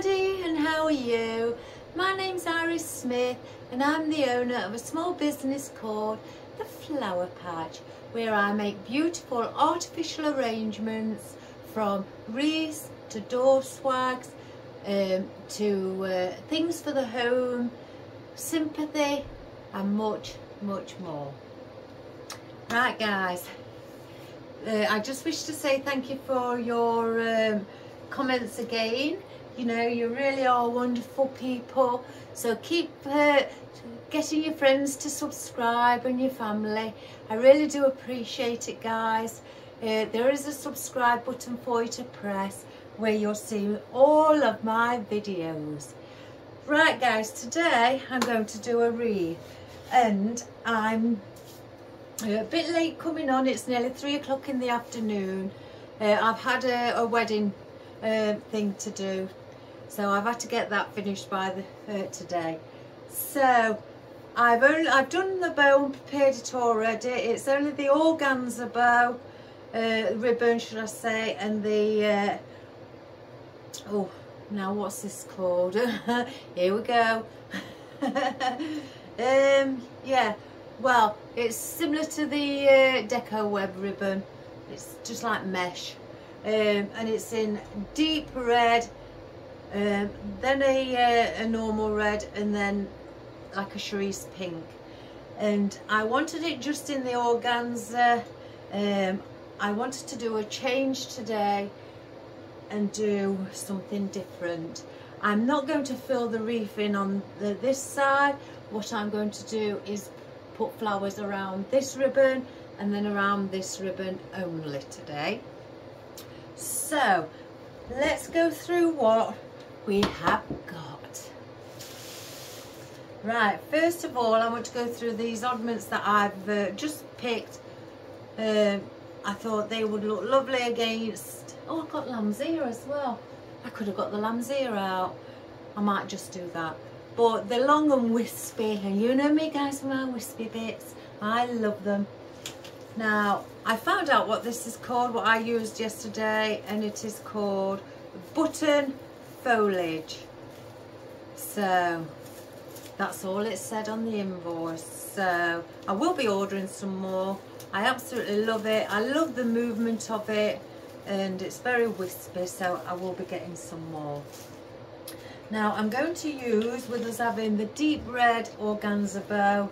everybody, and how are you? My name's Iris Smith and I'm the owner of a small business called The Flower Patch, where I make beautiful artificial arrangements from wreaths to door swags to things for the home, sympathy and much more. Right guys, I just wish to say thank you for your comments again. You know, you really are wonderful people, so keep getting your friends to subscribe and your family. I really do appreciate it, guys. There is a subscribe button for you to press where you'll see all of my videos. Right guys, today I'm going to do a wreath and I'm a bit late coming on. It's nearly 3 o'clock in the afternoon. I've had a wedding thing to do, so I've had to get that finished by today. So I've done the bow and prepared it already. It's only the organza bow ribbon, should I say, and the oh, now what's this called? Here we go. Yeah, well, it's similar to the deco web ribbon. It's just like mesh, and it's in deep red, then a normal red, and then like a cerise pink. And I wanted it just in the organza. I wanted to do a change today and do something different. I'm not going to fill the wreath in on this side. What I'm going to do is put flowers around this ribbon and then around this ribbon only today. So let's go through what we have got. Right, first of all I want to go through these oddments that I've just picked. I thought they would look lovely against, oh, I've got lamb's ear as well. I could have got the lamb's ear out. I might just do that. But they're long and wispy, and you know me guys with my wispy bits. I love them. Now, I found out what this is called, what I used yesterday, and it is called button foliage. So that's all it said on the invoice. So I will be ordering some more. I absolutely love it. I love the movement of it, and it's very wispy, so I will be getting some more. Now I'm going to use, with us having the deep red organza bow,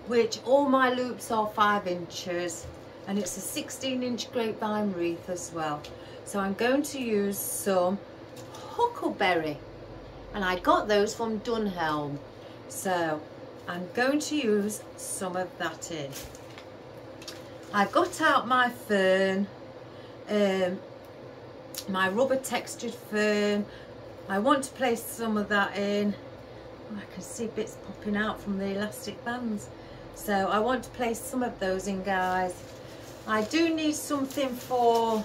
which all my loops are 5 inches, and it's a 16-inch grapevine wreath as well. So I'm going to use some huckleberry, and I got those from Dunhelm. So I'm going to use some of that in. I've got out my fern, my rubber textured fern. I want to place some of that in. Oh, I can see bits popping out from the elastic bands. So I want to place some of those in, guys. I do need something for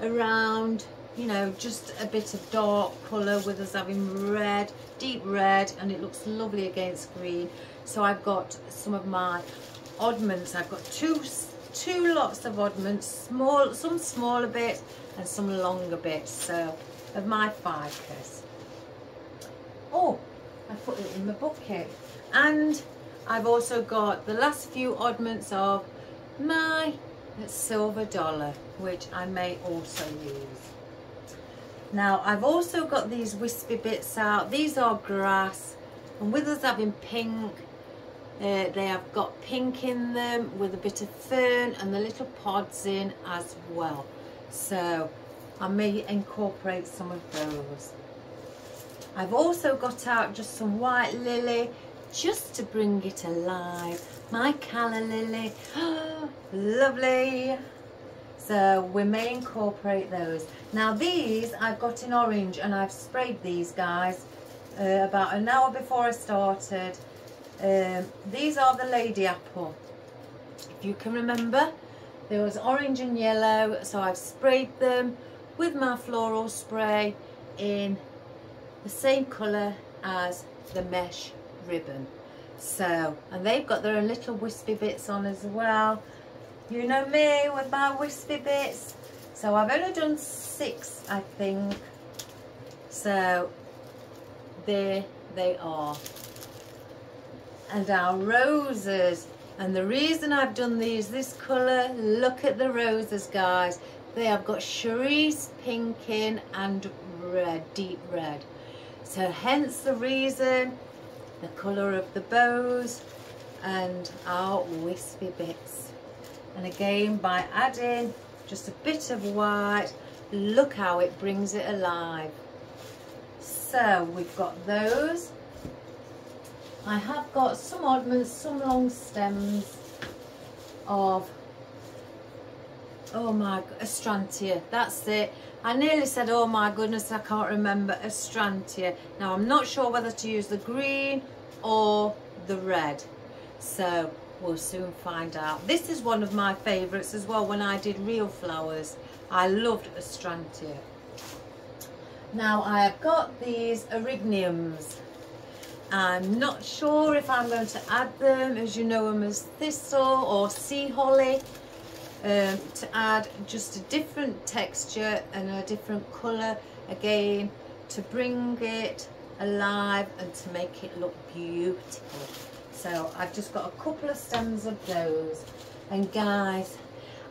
around, you know, just a bit of dark colour, with us having red, deep red, and it looks lovely against green. So I've got some of my oddments. I've got two lots of oddments, some smaller bits and some longer bits, so of my ficus. Oh, I put it in my bucket. And I've also got the last few oddments of my silver dollar, which I may also use. Now I've also got these wispy bits out. These are grass, and with us having pink, they have got pink in them with a bit of fern and the little pods in as well. So I may incorporate some of those. I've also got out just some white lily, just to bring it alive. My calla lily, oh, lovely. So we may incorporate those. Now these I've got in orange, and I've sprayed these guys about an hour before I started. These are the lady apple. If you can remember, there was orange and yellow, so I've sprayed them with my floral spray in the same colour as the mesh ribbon. So, and they've got their own little wispy bits on as well. You know me with my wispy bits. So I've only done 6, I think. So there they are. And our roses, and the reason I've done these this colour, look at the roses, guys. They have got cerise pink in and red, deep red. So hence the reason, the colour of the bows and our wispy bits. And again, by adding just a bit of white, look how it brings it alive. So we've got those. I have got some oddments, some long stems of, oh my, Astrantia, that's it. I nearly said, oh my goodness, I can't remember, Astrantia. Now I'm not sure whether to use the green or the red, so we'll soon find out. This is one of my favourites as well. When I did real flowers, I loved Astrantia. Now I have got these erygniums. I'm not sure if I'm going to add them, as you know them as thistle or sea holly, to add just a different texture and a different colour, again, to bring it alive and to make it look beautiful. So I've just got a couple of stems of those. And guys,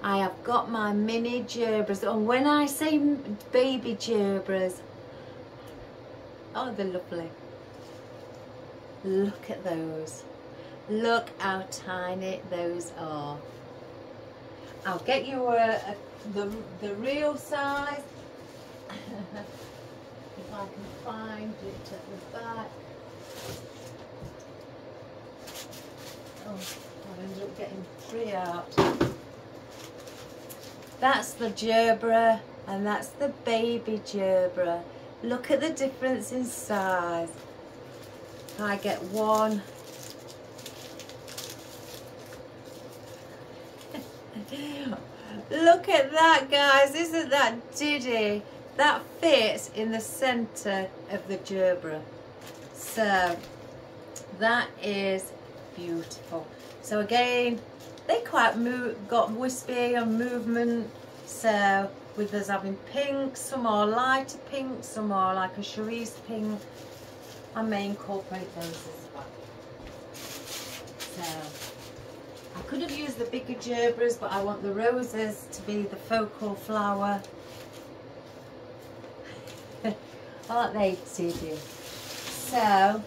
I have got my mini gerbras. And when I say baby gerbras, oh, they're lovely. Look at those. Look how tiny those are. I'll get you the real size. If I can find it at the back. Oh, I ended up getting 3 out. That's the gerbera and that's the baby gerbera. Look at the difference in size. I get one. Look at that, guys. Isn't that diddy? That fits in the center of the gerbera. So that is beautiful. So again, they quite got wispy and movement. So with us having pink, some are lighter pink, some are like a cerise pink. I may incorporate those as well. So I could have used the bigger gerberas, but I want the roses to be the focal flower. Aren't they, Stevie? So,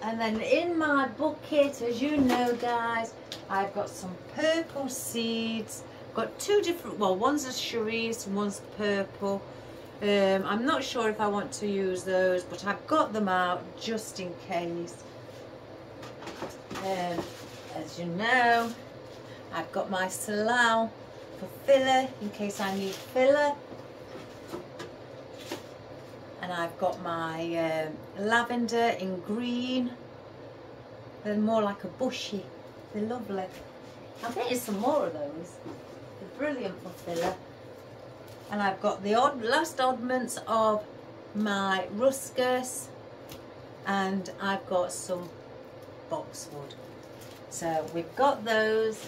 and then in my bucket, as you know, guys, I've got some purple seeds. Got 2 different, well, one's a cerise and one's purple. I'm not sure if I want to use those, but I've got them out just in case. As you know, I've got my salal for filler in case I need filler. And I've got my lavender in green. They're more like a bushy. They're lovely. I'm getting some more of those. They're brilliant for filler. And I've got the last oddments of my ruscus, and I've got some boxwood. So we've got those.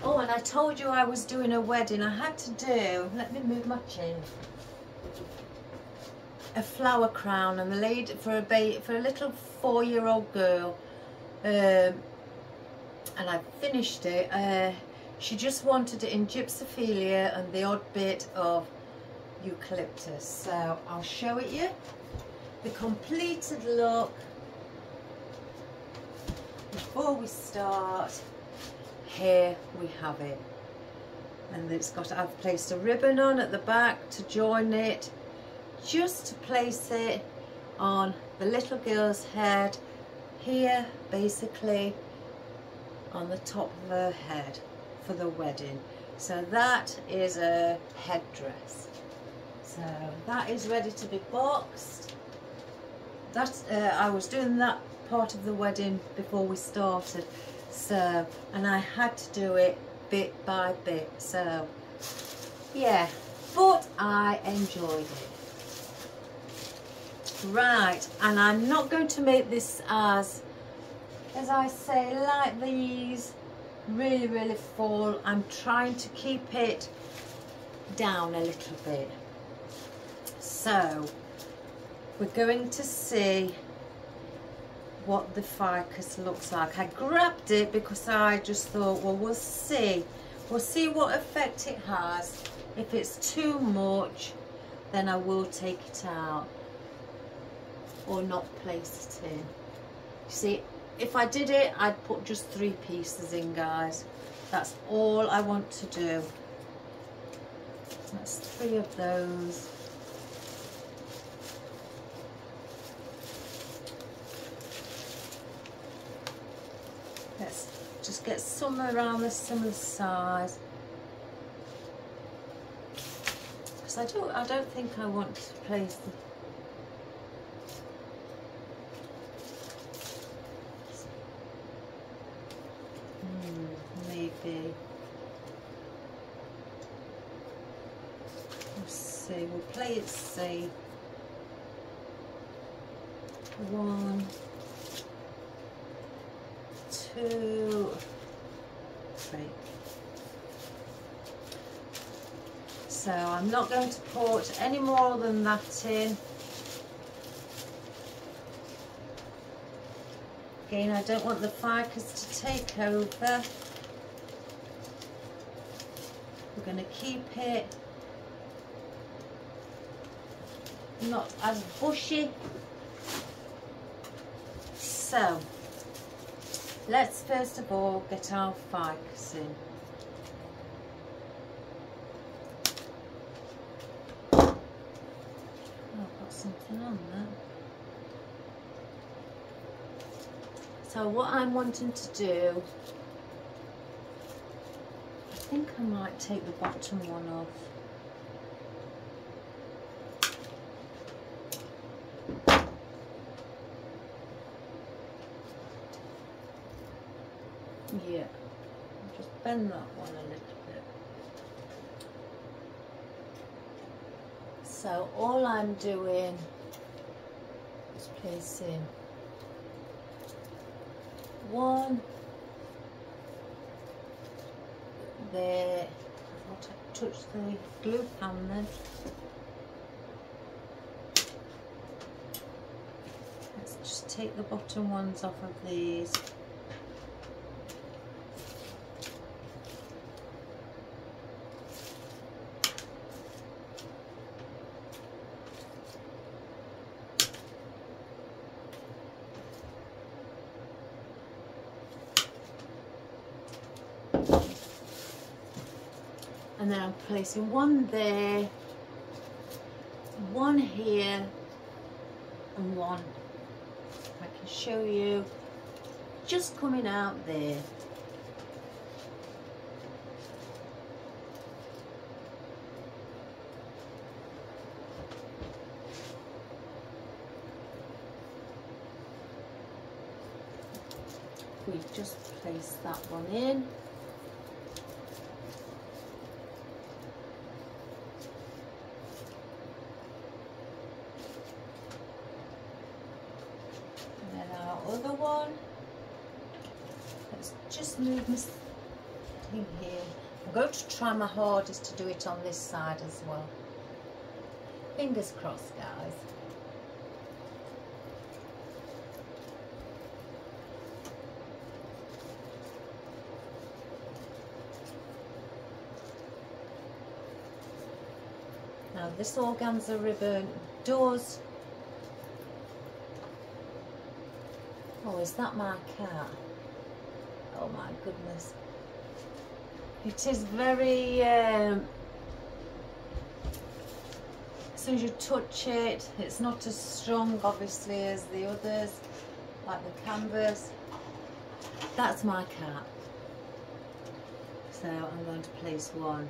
Oh, and I told you I was doing a wedding. I had to do, let me move my chin, a flower crown, and the lady for a little 4-year-old girl, and I finished it. She just wanted it in gypsophilia and the odd bit of eucalyptus. So I'll show it you. The completed look before we start. Here we have it. And it's got, I've placed a ribbon on at the back to join it, just to place it on the little girl's head here, basically on the top of her head for the wedding. So that is a headdress. So that is ready to be boxed. That's I was doing that part of the wedding before we started, so, and I had to do it bit by bit. So yeah, but I enjoyed it. Right, and I'm not going to make this as I say, like these really full. I'm trying to keep it down a little bit. So we're going to see what the ficus looks like. I grabbed it because I just thought, well, we'll see what effect it has. If it's too much, then I will take it out or not place it in. You see, if I did it, I'd put just 3 pieces in, guys. That's all I want to do. That's 3 of those. Let's just get some around the similar size. Because I don't think I want to place the maybe. Let's see, we'll play it safe. 1, 2, 3. So I'm not going to put any more than that in. Again, I don't want the ficus to take over. We're going to keep it not as bushy. So let's first of all get our ficus in. Oh, I've got something on there. So what I'm wanting to do, I think I might take the bottom one off. Yeah, I'll just bend that one a little bit. So all I'm doing is placing 1 there. I'll touch the glue pan then. Let's just take the bottom ones off of these. And then I'm placing 1 there, 1 here, and 1, I can show you, just coming out there. We've just placed that one in. Other one, let's just move this thing here. I'm going to try my hardest to do it on this side as well. Fingers crossed, guys. Now this organza ribbon does. Oh, is that my cat? Oh my goodness. It is very, as soon as you touch it, it's not as strong obviously as the others, like the canvas. That's my cat. So I'm going to place 1.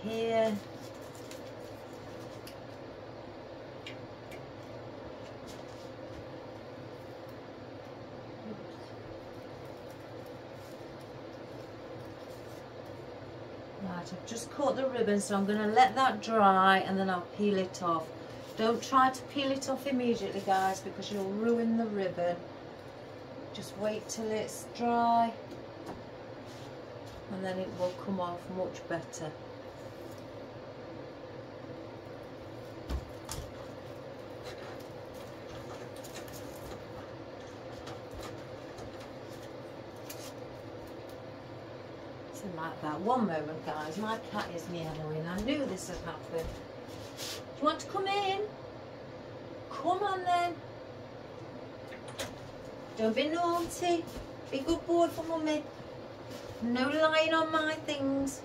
Here. Right, I've just caught the ribbon, so I'm going to let that dry and then I'll peel it off. Don't try to peel it off immediately, guys, because you'll ruin the ribbon. Just wait till it's dry. and then it will come off much better. Like that. One moment, guys, my cat is meowing. I knew this had happened. Do you want to come in? Come on then. Don't be naughty. Be a good boy for mummy. No lying on my things.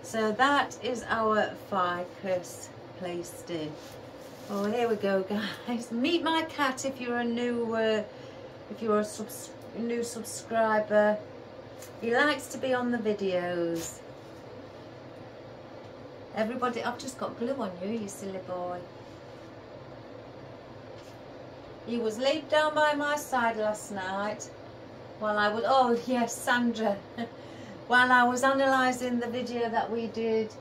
So that is our ficus placed in. Oh, here we go, guys. Meet my cat if you're a new, new subscriber. He likes to be on the videos. Everybody, I've just got glue on you, you silly boy. He was laid down by my side last night while I was, oh yes, Sandra, while I was analysing the video that we did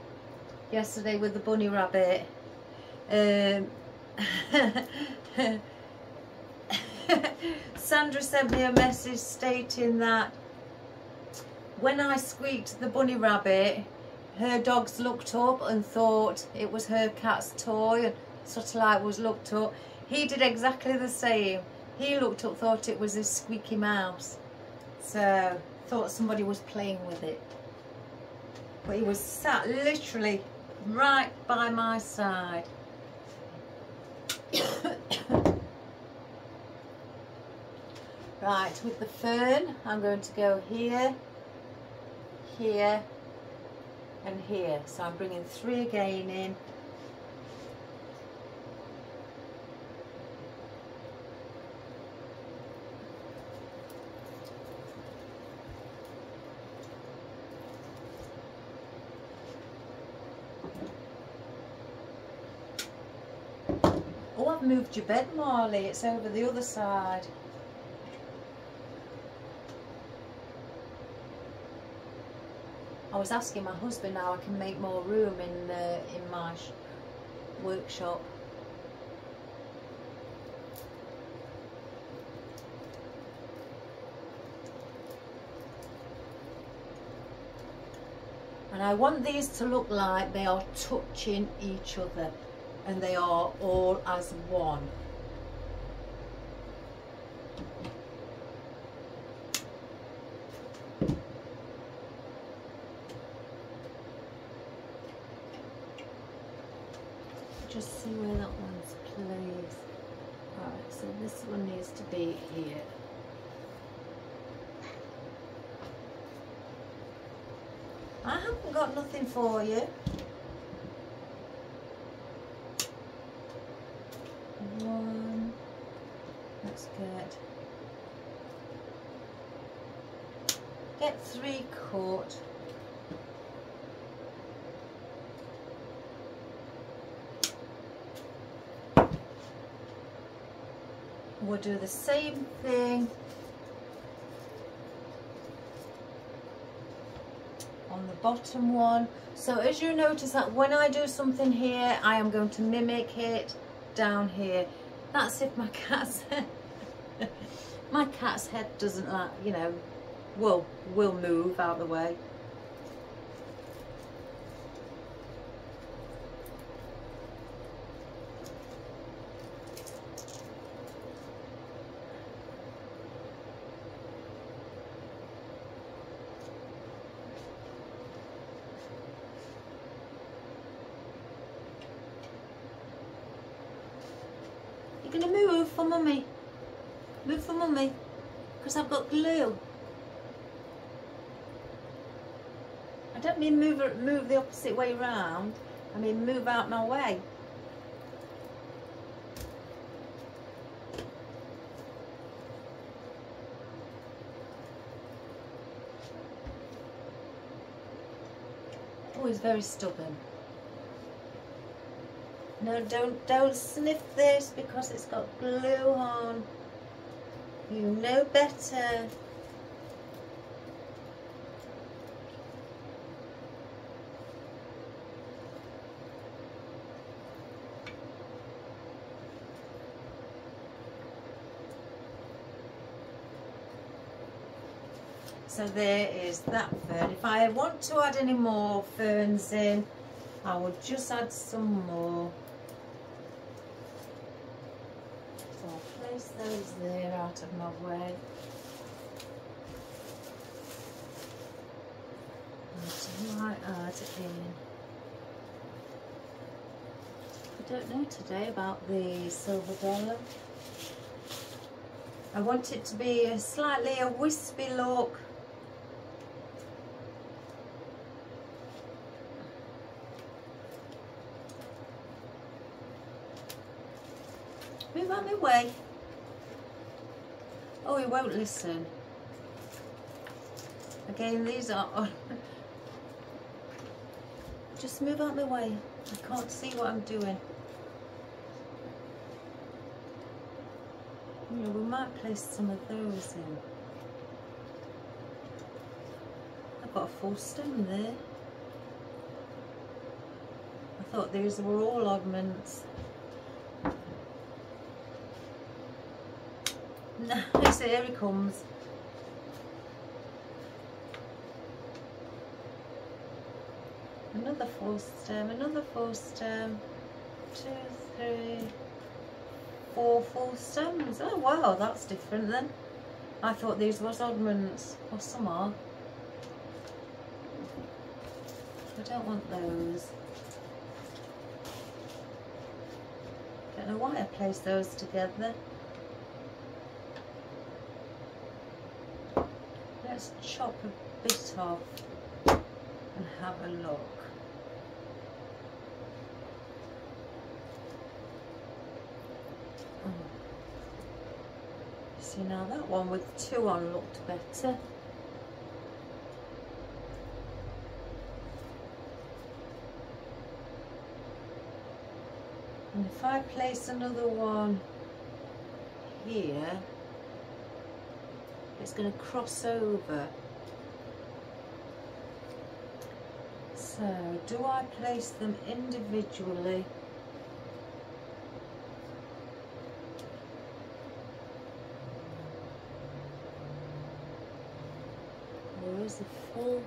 yesterday with the bunny rabbit. Sandra sent me a message stating that when I squeaked the bunny rabbit, her dogs looked up and thought it was her cat's toy, and sort of like was looked up. He did exactly the same. He looked up, thought it was his squeaky mouse. So, thought somebody was playing with it. But he was sat literally right by my side. Right, with the fern, I'm going to go here, here and here. So I'm bringing 3 again in. Oh, I've moved your bed, Marley. It's over the other side. I was asking my husband how I can make more room in my workshop. And I want these to look like they are touching each other and they are all as one. Just see where that one's placed. Alright, so this one needs to be here. I haven't got nothing for you. One. Let's get 3 cut. We'll do the same thing on the bottom one. So as you notice that when I do something here, I am going to mimic it down here. That's if my cat's my cat's head doesn't like, you know, will move out of the way. You're going to move for mummy. Move for mummy. Because I've got glue. I don't mean move the opposite way round. I mean move out my way. Oh, he's very stubborn. No, don't sniff this because it's got glue on. You know better. So there is that fern. If I want to add any more ferns in, I will just add some more. So I'll place those there out of my way. And I might add in. I don't know today about the silver dollar. I want it to be slightly a wispy look. Move out my way. Oh, he won't listen. Again, these are on. Just move out my way. I can't see what I'm doing. You know, we might place some of those in. I've got a full stem there. I thought these were all oddments. Nice, here he comes. Another full stem, another full stem. 2, 3, 4 full stems. Oh wow, that's different then. I thought these was oddments. Or some are. I don't want those. Don't know why I placed those together. Let's chop a bit off and have a look. See, now that one with 2 on looked better. And if I place another one here, it's going to cross over. So, do I place them individually? There is a full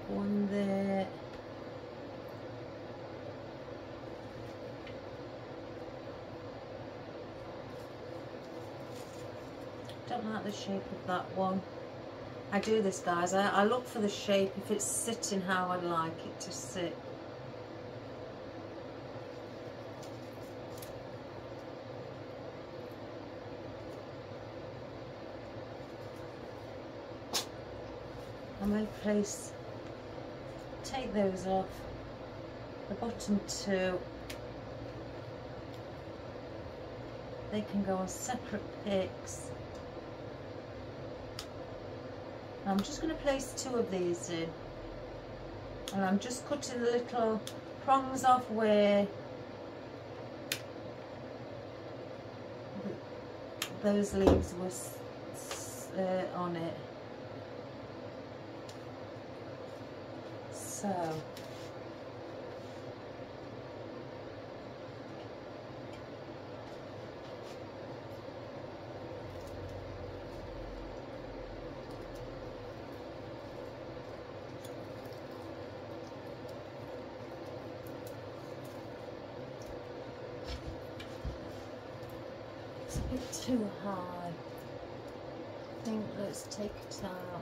one there. Don't like the shape of that one. I do this, guys. I look for the shape if it's sitting how I'd like it to sit. I may take those off, the bottom 2. They can go on separate picks. I'm just going to place 2 of these in, and I'm just cutting the little prongs off where those leaves were on it. So it's a bit too high. I think let's take it out.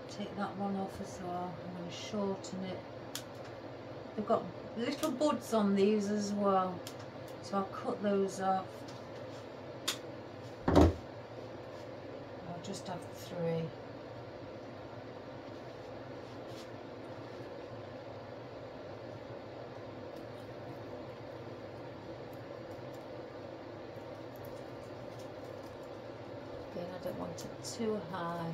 Take that one off as well. I'm going to shorten it. They've got little buds on these as well, so I'll cut those off. I'll just have 3. Again, I don't want it too high.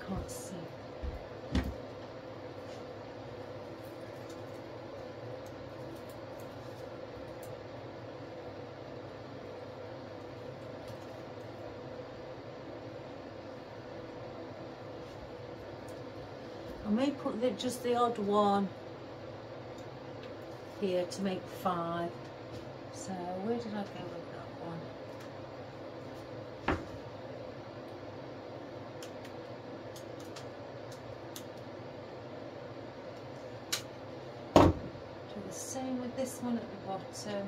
Can't see. I may put just the odd one here to make 5. So where did I go with that one? Do the same with this one at the bottom.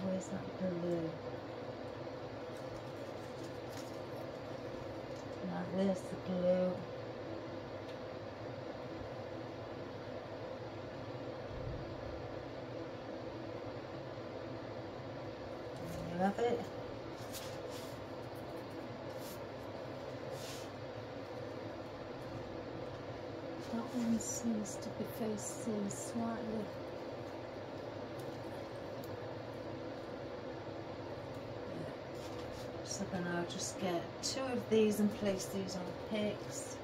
Where's that blue? Right, there's the blue. There you have it. That one seems to be facing slightly. So then I'll just get 2 of these and place these on picks,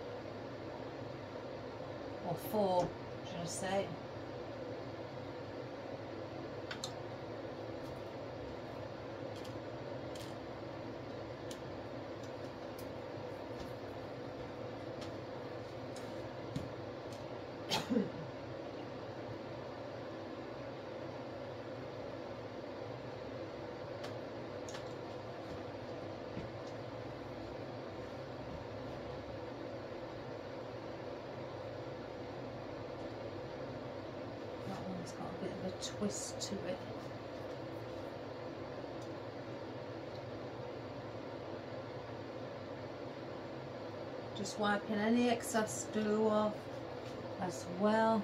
or 4, should I say. It's got a bit of a twist to it. Just wiping any excess glue off as well.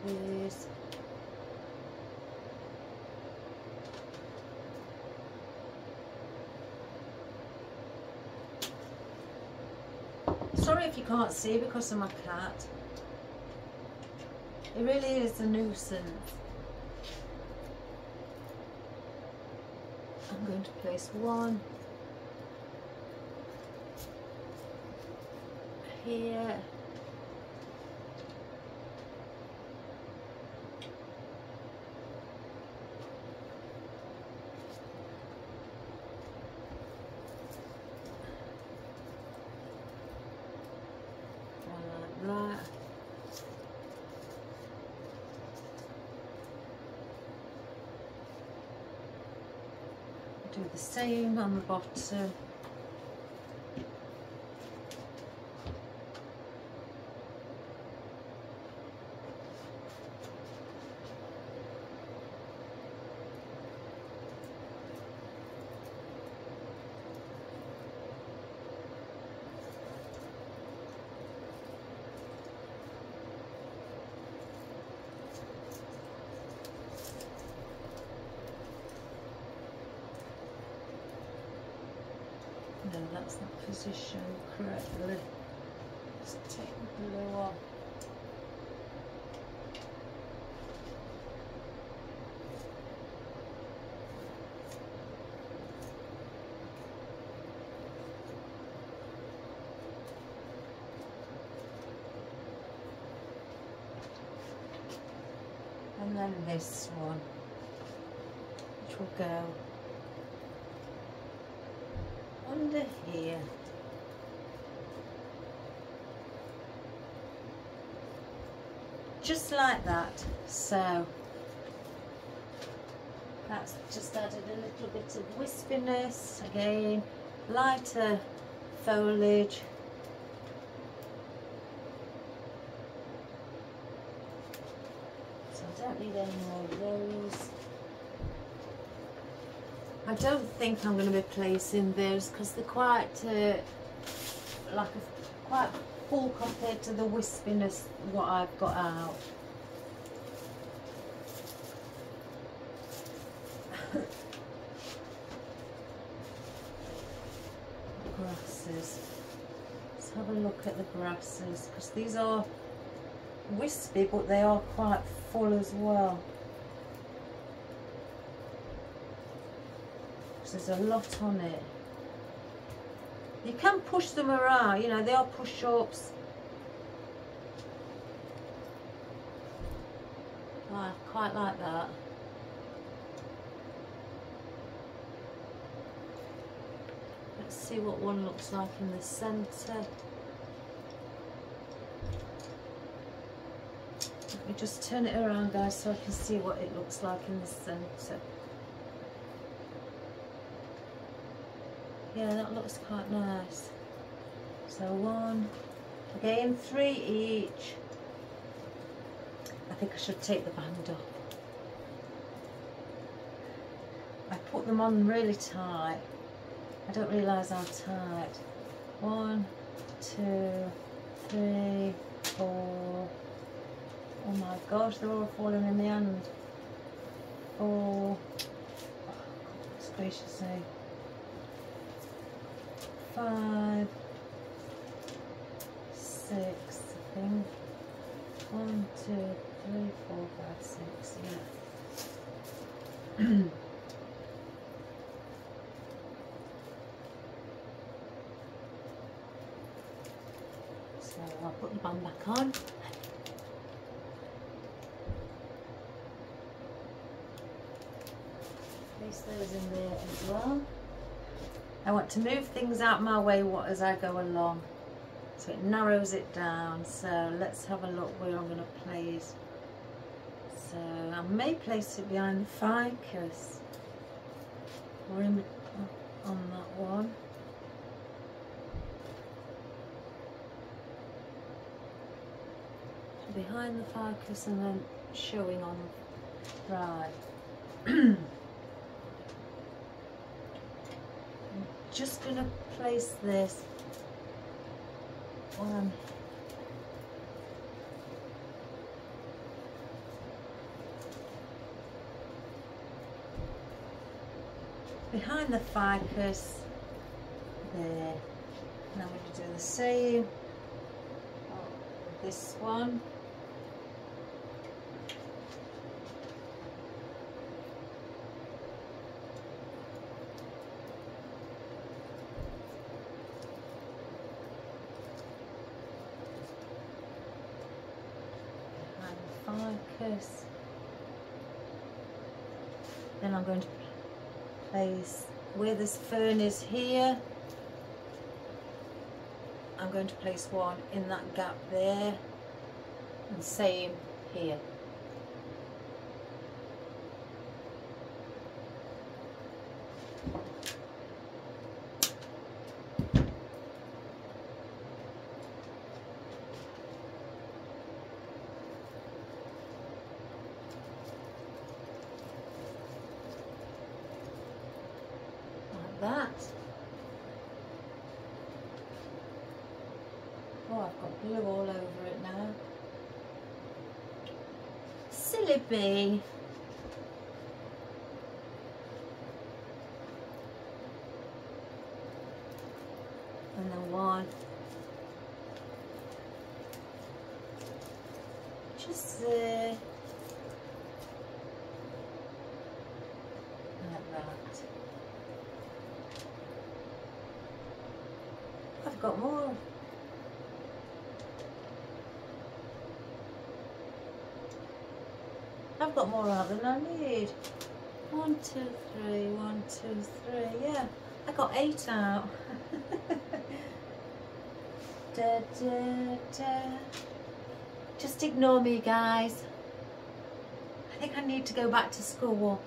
These. Sorry if you can't see because of my cat. It really is a nuisance. I'm going to place 1 here. That. Do the same on the bottom. No, that's not positioned correctly. Let's take the blue off. And then this one, which will go under here. Just like that. So that's just added a little bit of wispiness. Again, lighter foliage. So I don't need any more of those. I don't think I'm going to be placing those because they're quite like quite full compared to the wispiness what I've got out. Grasses. Let's have a look at the grasses, because these are wispy but they are quite full as well. There's a lot on it. You can push them around, you know, they are push-ups. Oh, I quite like that. Let's see what one looks like in the centre. Let me just turn it around, guys, so I can see what it looks like in the centre. Yeah, that looks quite nice. So one, again 3 each. I think I should take the band off. I put them on really tight. I don't realise how tight. 1, 2, 3, 4. Oh my gosh, they're all falling in the hand. 4. Oh, goodness gracious me. 5, 6, I think. 1, 2, 3, 4, 5, 6, yeah. So I'll put the band back on. Place those in there as well. I want to move things out my way as I go along, so it narrows it down. So let's have a look where I'm going to place. So I may place it behind the ficus, or on that one. So behind the ficus and then showing on, right. Just going to place this on behind the ficus there. Now I'm going to do the same with this one. Ficus. Then I'm going to place where this fern is here. I'm going to place one in that gap there, and same here. That. Oh, I've got glue all over it now. Silly bee. And then one. Just there. Like that. I've got more. I've got more out than I need. 1, 2, 3, 1, 2, 3. Yeah, I got 8 out. Da, da, da. Just ignore me, guys. I think I need to go back to school.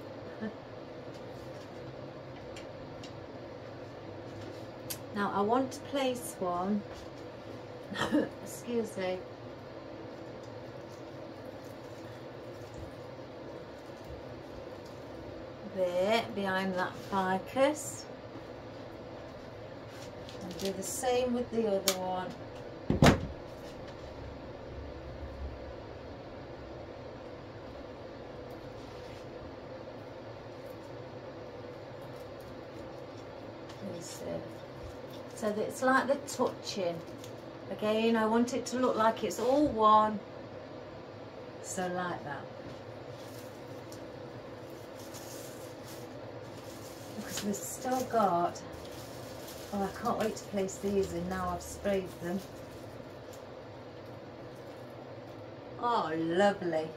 Now I want to place one. Excuse me. There, behind that ficus. And do the same with the other one. adhesive. So that it's like the touching. Again, I want it to look like it's all one. So like that. Because we've still got, oh, I can't wait to place these in now I've sprayed them. Oh, lovely.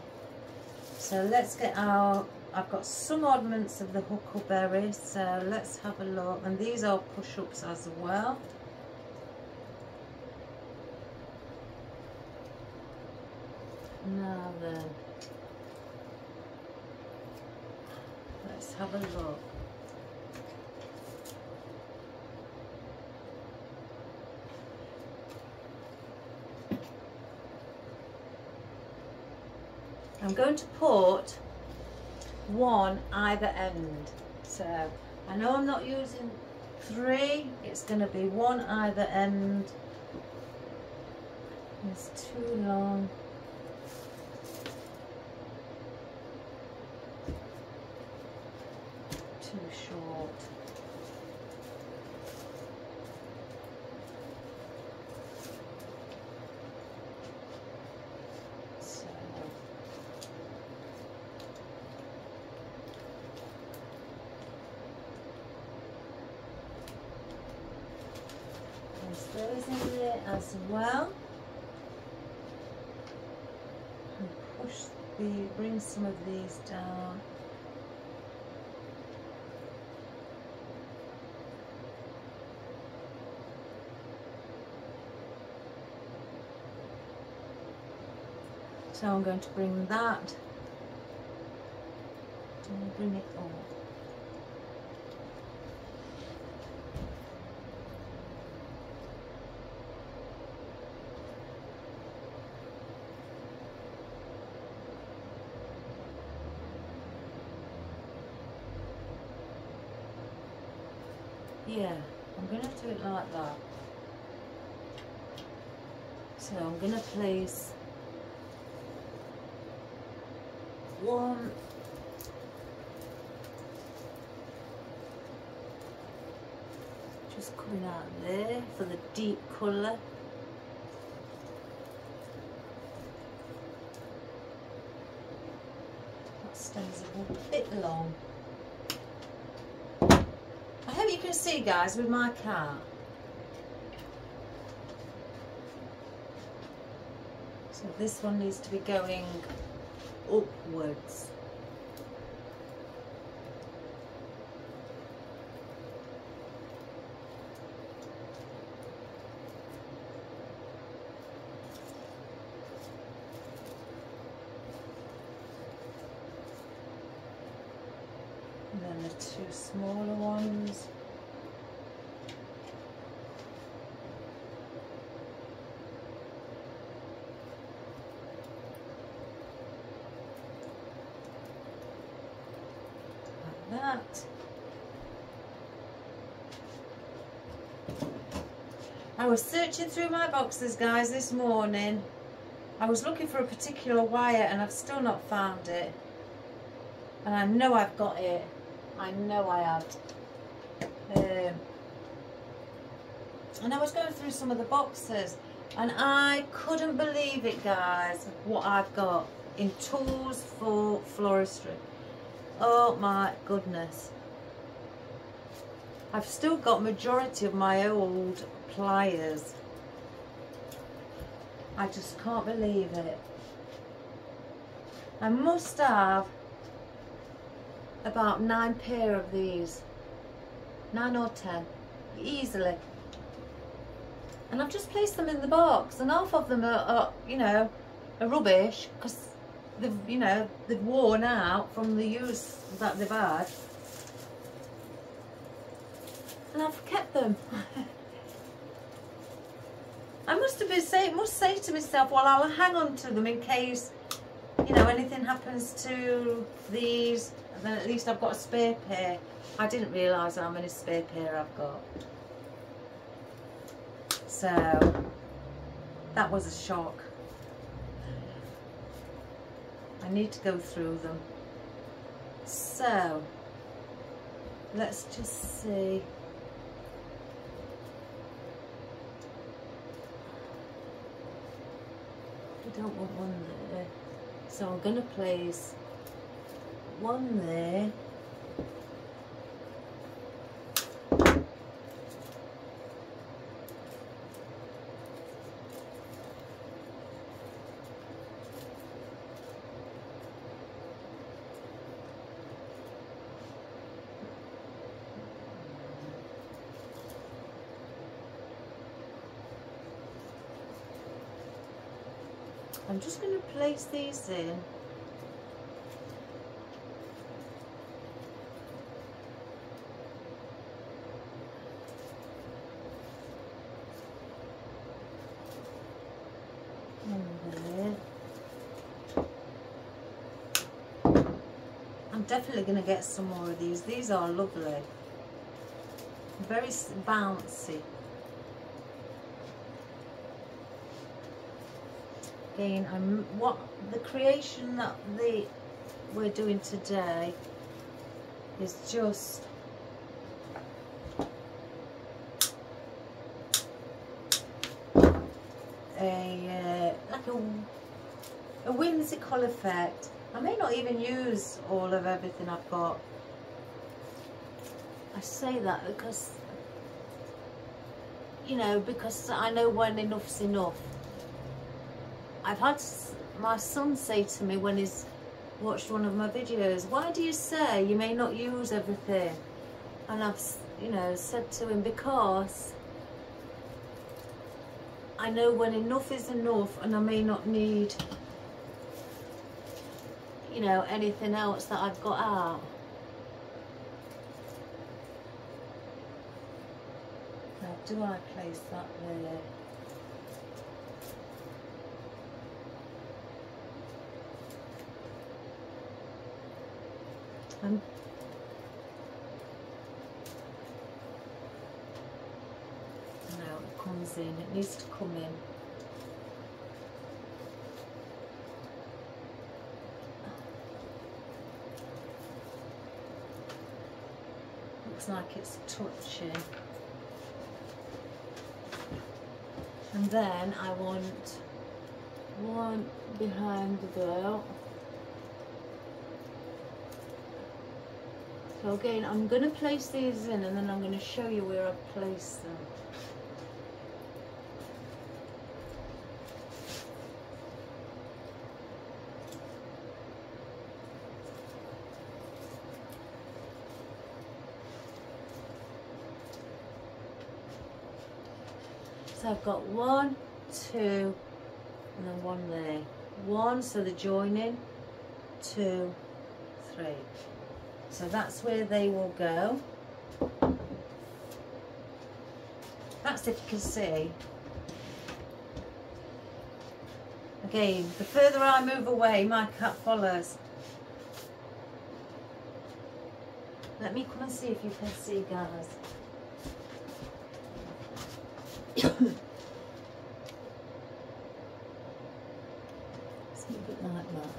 So let's get our, I've got some oddments of the huckleberry, so let's have a look. And these are push-ups as well. Now then, let's have a look. I'm going to put one either end. So I know I'm not using 3, it's going to be one either end. It's too long. Too short. So there's those in there as well. And push the, bring some of these down. So I'm going to bring that, and bring it all. Yeah, I'm going to do it like that. So I'm going to place one, just coming out there for the deep colour. That stem's a bit long. I hope you can see, guys, with my car. So this one needs to be going upwards. And then the 2 smaller ones. That. I was searching through my boxes, guys, this morning. I was looking for a particular wire and I've still not found it. And I know I've got it. I know I have. And I was going through some of the boxes and I couldn't believe it, guys, what I've got in tools for floristry. Oh my goodness. I've still got majority of my old pliers. I just can't believe it. I must have about 9 pair of these. 9 or 10. Easily. And I've just placed them in the box and half of them are you know, are rubbish because they've, you know, they've worn out from the use that they've had, and I've kept them. I must say to myself, well, I'll hang on to them in case, you know, anything happens to these, and then at least I've got a spare pair. I didn't realise how many spare pair I've got, so that was a shock. I need to go through them. So let's just see. I don't want one there. So I'm going to place one there. I'm just going to place these in. And there. I'm definitely going to get some more of these. These are lovely. Very bouncy. Again, what the creation that we're doing today is just like a whimsical effect. I may not even use all of everything I've got. I say that because, you know, because I know when enough's enough. I've had my son say to me when he's watched one of my videos, why do you say you may not use everything? And I've, you know, said to him, because I know when enough is enough and I may not need, you know, anything else that I've got out. Now, do I place that there? No, it comes in, it needs to come in. Looks like it's touching. And then I want one behind the belt. So again, I'm going to place these in and then I'm going to show you where I place them. So I've got 1, 2, and then one there. 1, so they're joining. 2, 3. So that's where they will go. That's if you can see. Again, the further I move away, my cat follows. Let me come and see if you can see, guys. Let's move it like that.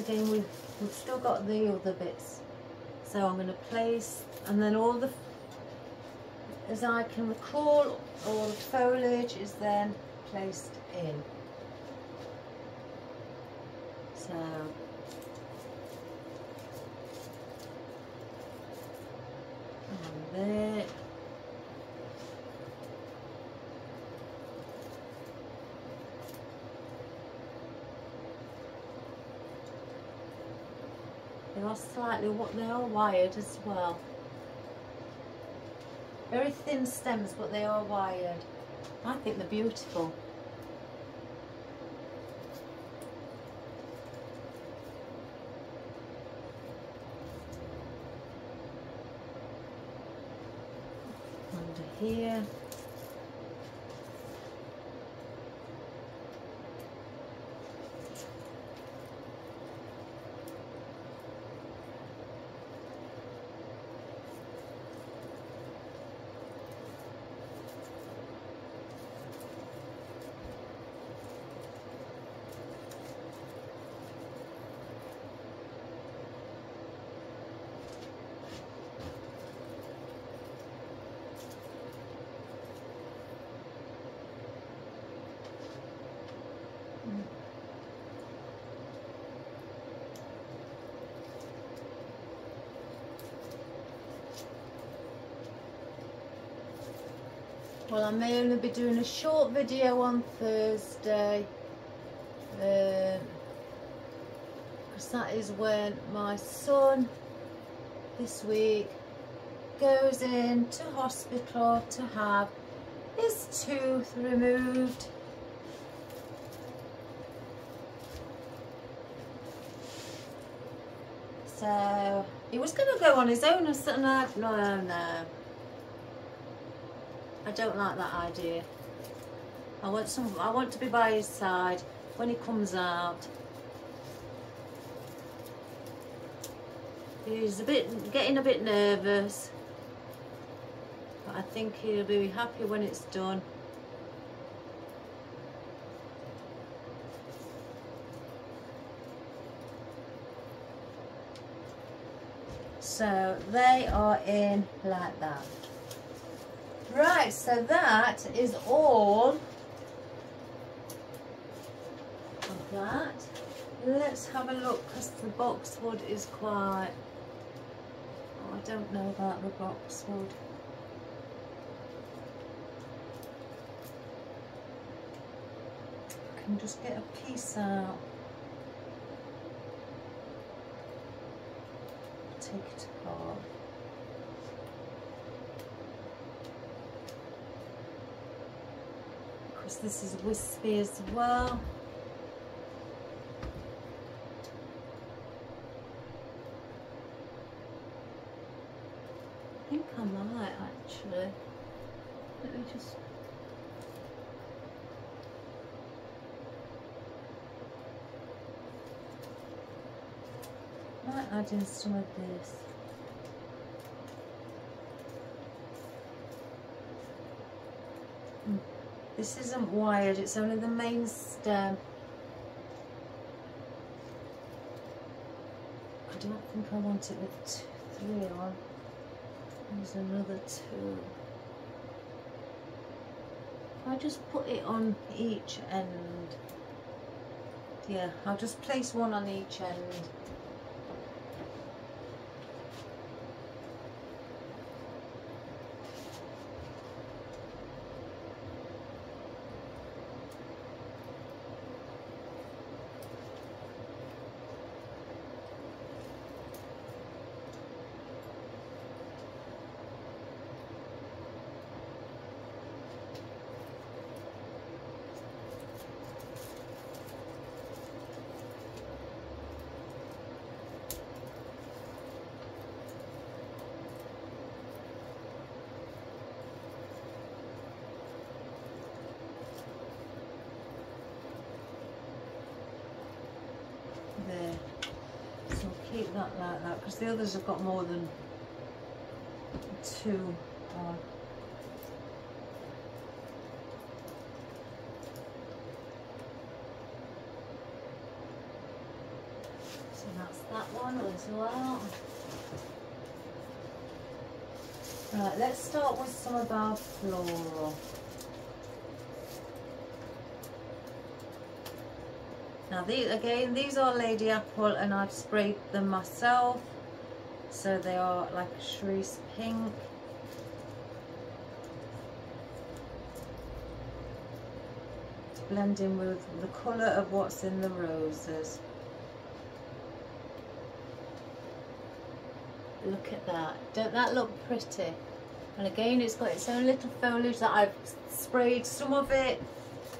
Again, we've still got the other bits, so I'm going to place, and then all the, as I can recall, all the foliage is then placed in. So and there. They are slightly, they are wired as well. Very thin stems, but they are wired. I think they're beautiful. Under here. Well, I may only be doing a short video on Thursday, because that is when my son this week goes into hospital to have his tooth removed. So he was going to go on his own, and said, no, I don't like that idea. I want to be by his side when he comes out. He's getting a bit nervous, but I think he'll be happy when it's done. So they are in like that. Right, so that is all of that. Let's have a look, because the boxwood is quite... Oh, I don't know about the boxwood. I can just get a piece out. Take it apart. Because this is wispy as well. I think I might actually. Let me just... might add in some of this. This isn't wired, it's only the main stem. I don't think I want it with 3 on. There's another 2. If I just put it on each end. Yeah, I'll just place one on each end. There. So keep that like that, because the others have got more than 2 on. So that's that one as well. Right, let's start with some of our floral. Now these are Lady Apple, and I've sprayed them myself, so they are like a cerise pink. To blend in with the colour of what's in the roses. Look at that, don't that look pretty? And again, it's got its own little foliage that I've sprayed, some of it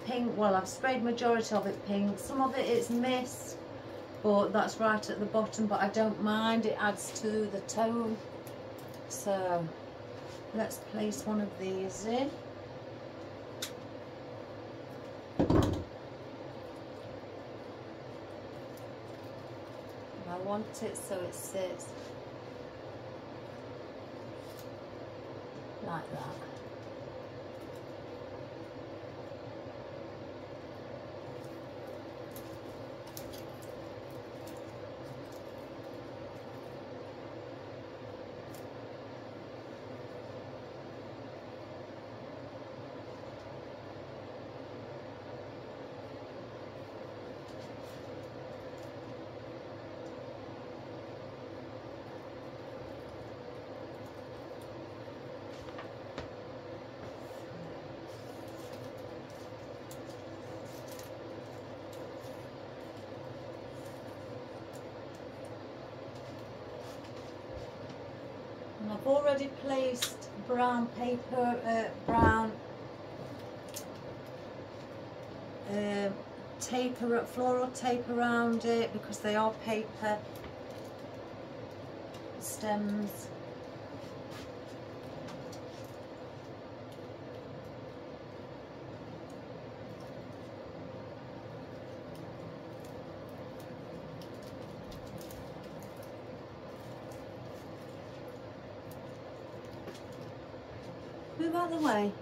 pink. Well, I've sprayed majority of it pink, some of it is mist, but that's right at the bottom, but I don't mind, it adds to the tone. So let's place one of these in. I want it so it sits like that. already placed brown paper, brown floral tape around it because they are paper stems. Move out of the way.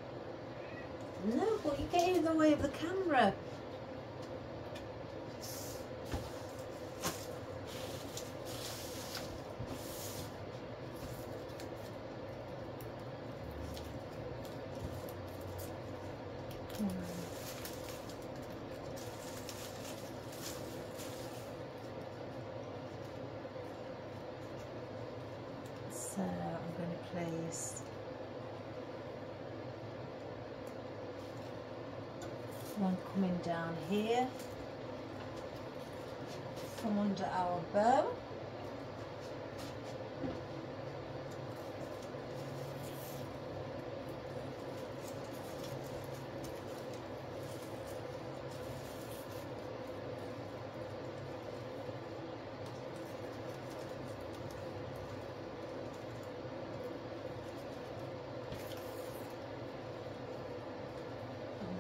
No, but you're getting in the way of the camera. So I'm going to place one coming down here from under our bow.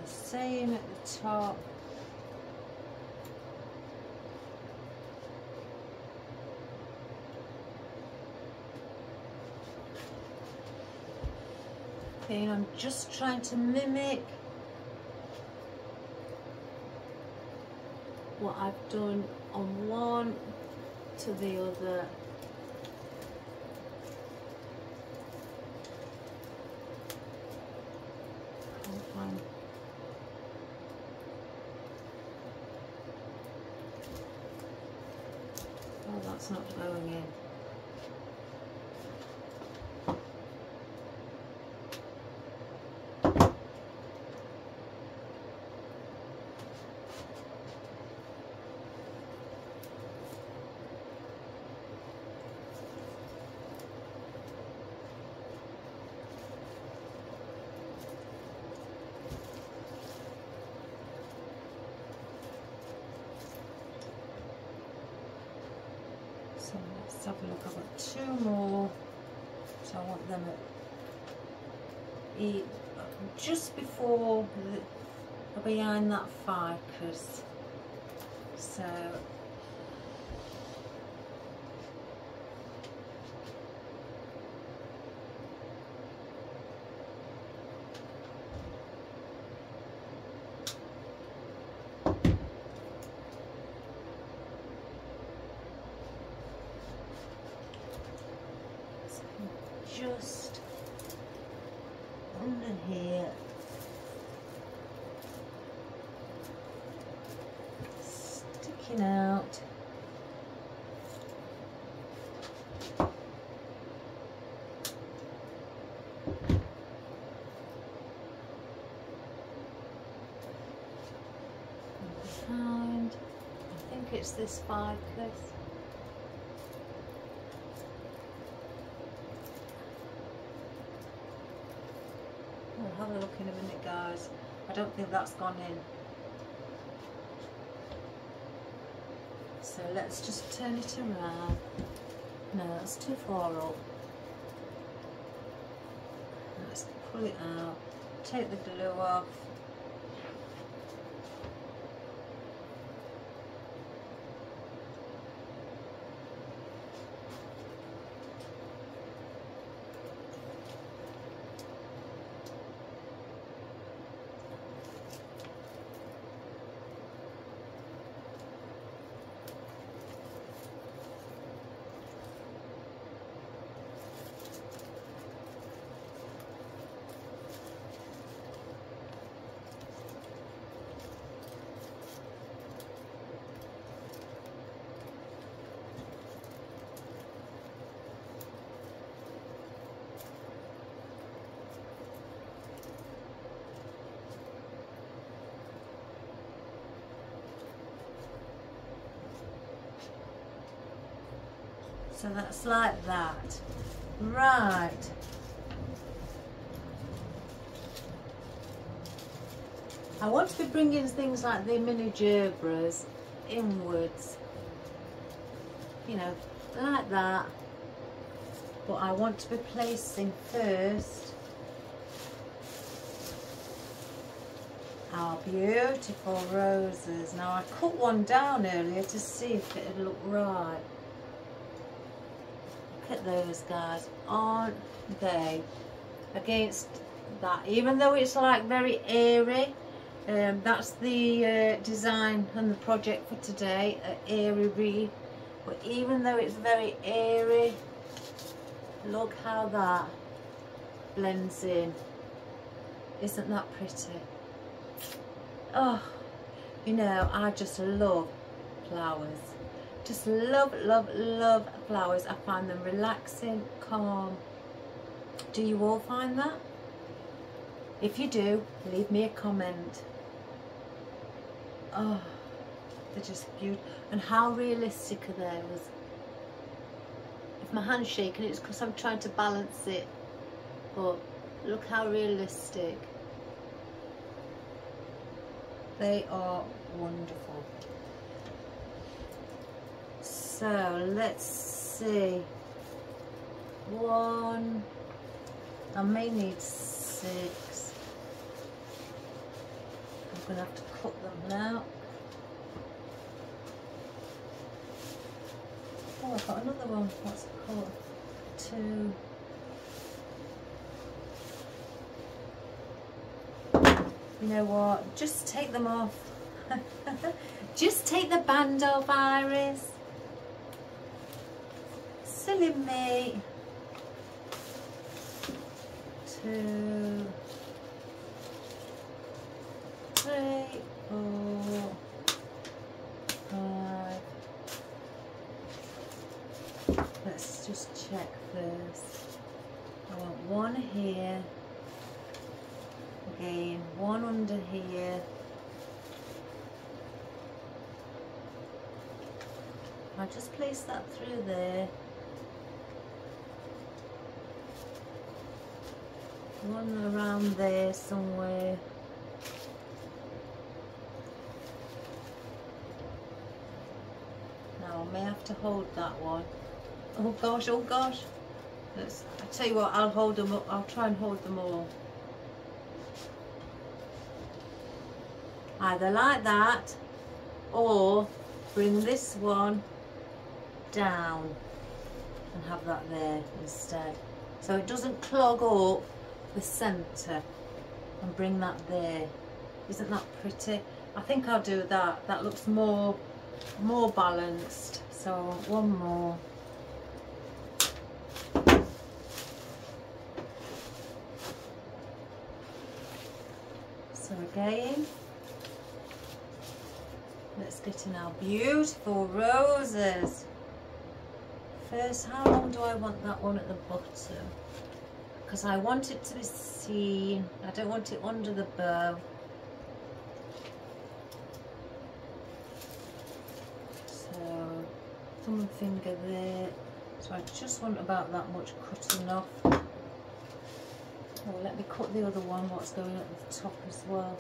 Same at the top. Okay, and I'm just trying to mimic what I've done on one to the other. Can't find. Oh, that's not going in. So let's have a look. I've got two more, so I want them at just before behind that ficus. So just under here, sticking out. And behind, I think it's this ficus. We'll have a look in a minute, guys. I don't think that's gone in. So let's just turn it around. No, that's too far up. Let's pull it out. Take the glue off. So that's like that. Right. I want to be bringing things like the mini gerbras inwards, you know, like that. But I want to be placing first our beautiful roses. Now I cut one down earlier to see if it would look right. Look at those guys, aren't they? Against that, even though it's like very airy, that's the design and the project for today, an airy wreath. But even though it's very airy, look how that blends in. Isn't that pretty? Oh, you know, I just love flowers. Just love, love, love flowers. I find them relaxing, calm. Do you all find that? If you do, leave me a comment. Oh, they're just beautiful. And how realistic are those? If my hand's shaking, it's because I'm trying to balance it. But look how realistic. They are wonderful. So let's see. One. I may need 6. I'm going to have to cut them now. Oh, I've got another one. What's it called? 2. You know what? Just take them off. Just take the band off, Iris. Silly me. 2, 3, 4, 5. Let's just check first. I want one here. Again, one under here. I'll just place that through there. One around there somewhere. Now I may have to hold that one. Oh gosh, oh gosh. I tell you what, I'll hold them up. I'll try and hold them all. Either like that, or bring this one down and have that there instead. So it doesn't clog up the centre, and bring that there. Isn't that pretty? I think I'll do that. That looks more balanced. So I want one more. So again, let's get in our beautiful roses. First, how long do I want that one at the bottom? Because I want it to be seen. I don't want it under the bow. So, thumb and finger there. So I just want about that much cutting off. Oh, let me cut the other one, what's going at the top as well.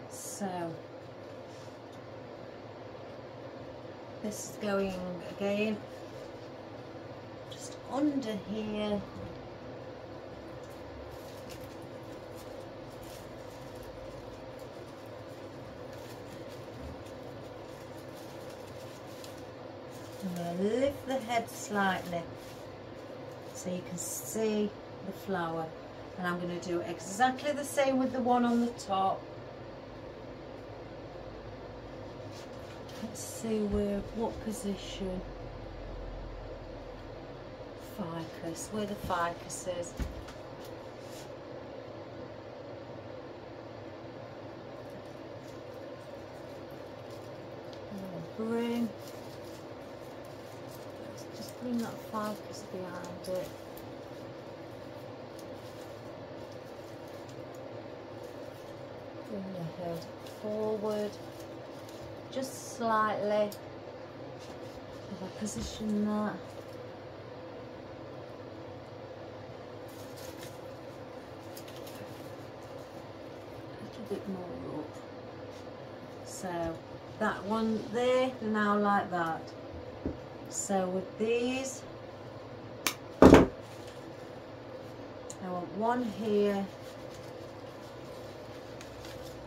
So, this is going again just under here. I'm going to lift the head slightly so you can see the flower, and I'm going to do exactly the same with the one on the top. Let's see what position. Ficus, where the ficus is. Bring. Let's just bring that ficus behind it. Bring the head forward. just slightly. If I position that. A little bit more up. So that one there, now like that. So with these, I want one here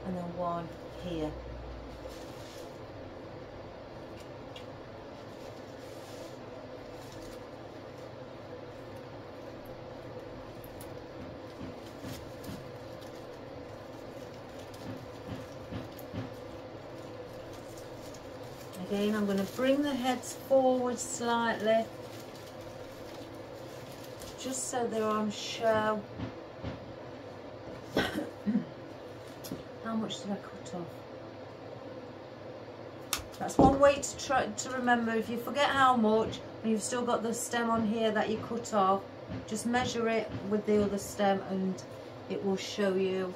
and then one here. Again, I'm going to bring the heads forward slightly, just so they're on show. How much did I cut off? That's one way to try to remember. If you forget how much, and you've still got the stem on here that you cut off, just measure it with the other stem and it will show you.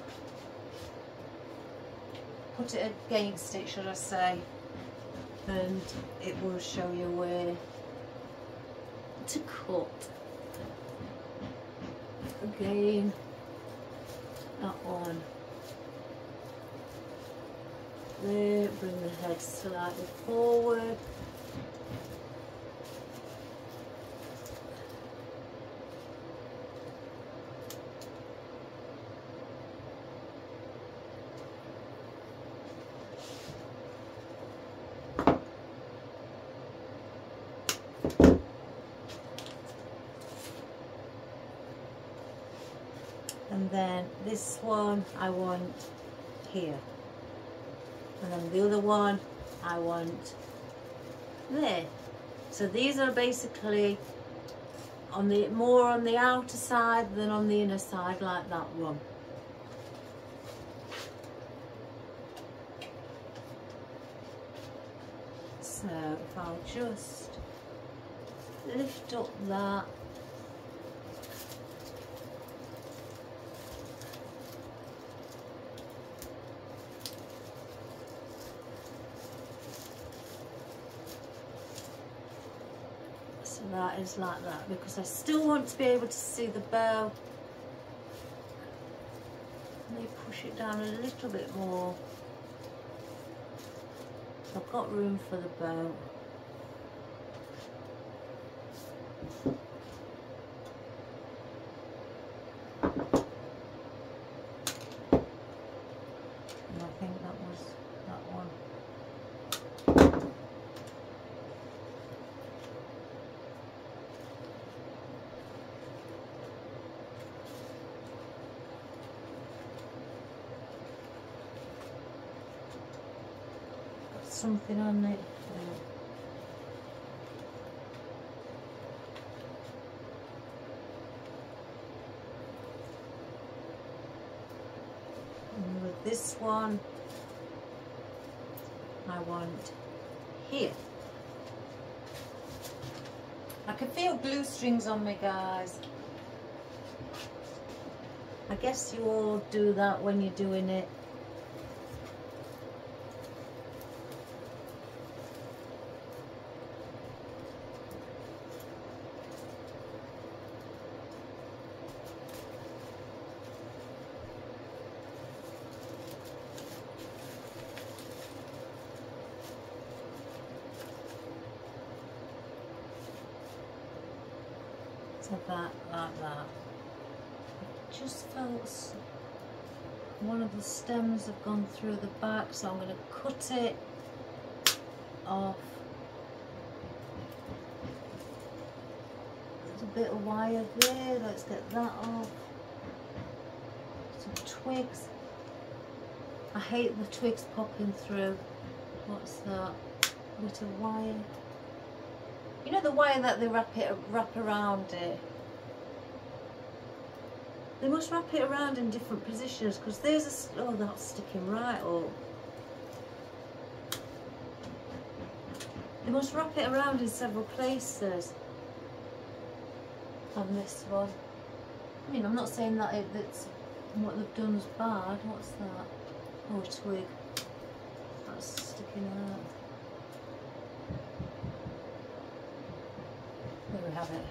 Put it against it, should I say, and it will show you where to cut. Again, that one there, bring the head slightly forward. And then this one I want here, and then the other one I want there. So these are basically on the more on the outer side than on the inner side, like that one. So if I'll just lift up that. That is like that, because I still want to be able to see the bow. Let me push it down a little bit more. I've got room for the bow. And I think that was that one. Something on it. And with this one, I want here. I can feel glue strings on me, guys. I guess you all do that when you're doing it. So that, like that. I just felt one of the stems have gone through the back, so I'm going to cut it off. There's a bit of wire there, let's get that off. Some twigs. I hate the twigs popping through. What's that? A bit of wire. You know the wire that they wrap around it? They must wrap it around in different positions, because there's a... Oh, that's sticking right up. They must wrap it around in several places. On this one. I mean, I'm not saying that that's what they've done is bad. What's that? Oh, a twig. that's sticking out. There we have it.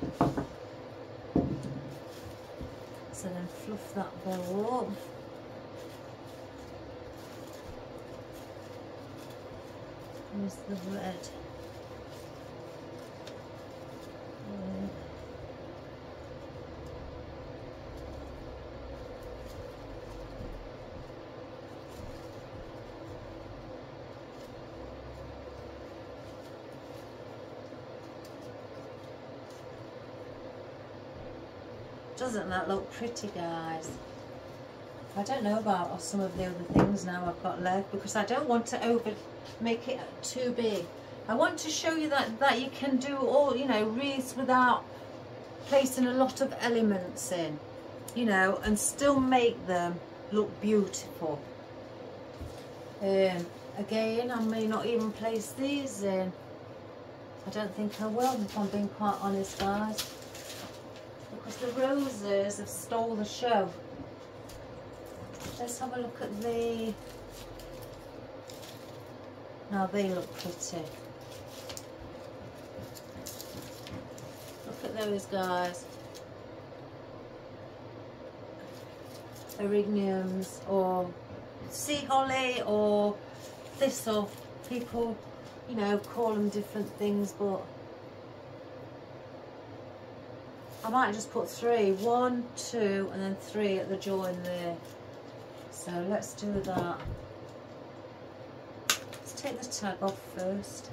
So then fluff that bow up. Here's the red. Doesn't that look pretty, guys? I don't know about some of the other things now I've got left, because I don't want to make it too big. I want to show you that you can do all, you know, wreaths without placing a lot of elements in, you know, and still make them look beautiful. Again, I may not even place these in. I don't think I will, if I'm being quite honest, guys, because the roses have stole the show. Let's have a look at the... Now they look pretty. Look at those, guys. Erigniums or sea holly or thistle. People, you know, call them different things, but I might just put 3. 1, 2, and then 3 at the join there. So let's do that. Let's take the tag off first.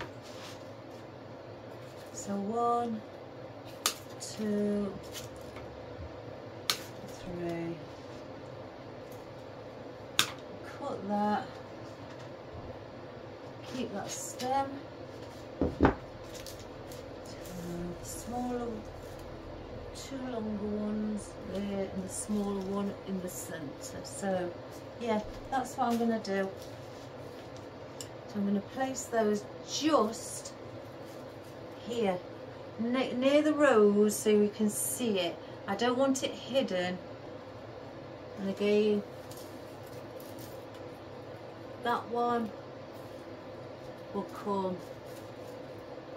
So 1, 2, 3. Cut that. Keep that stem. Smaller, 2 longer ones there, and the smaller one in the centre. So yeah, that's what I'm going to do. So I'm going to place those just here, near the rose, so we can see it. I don't want it hidden. And again, that one will come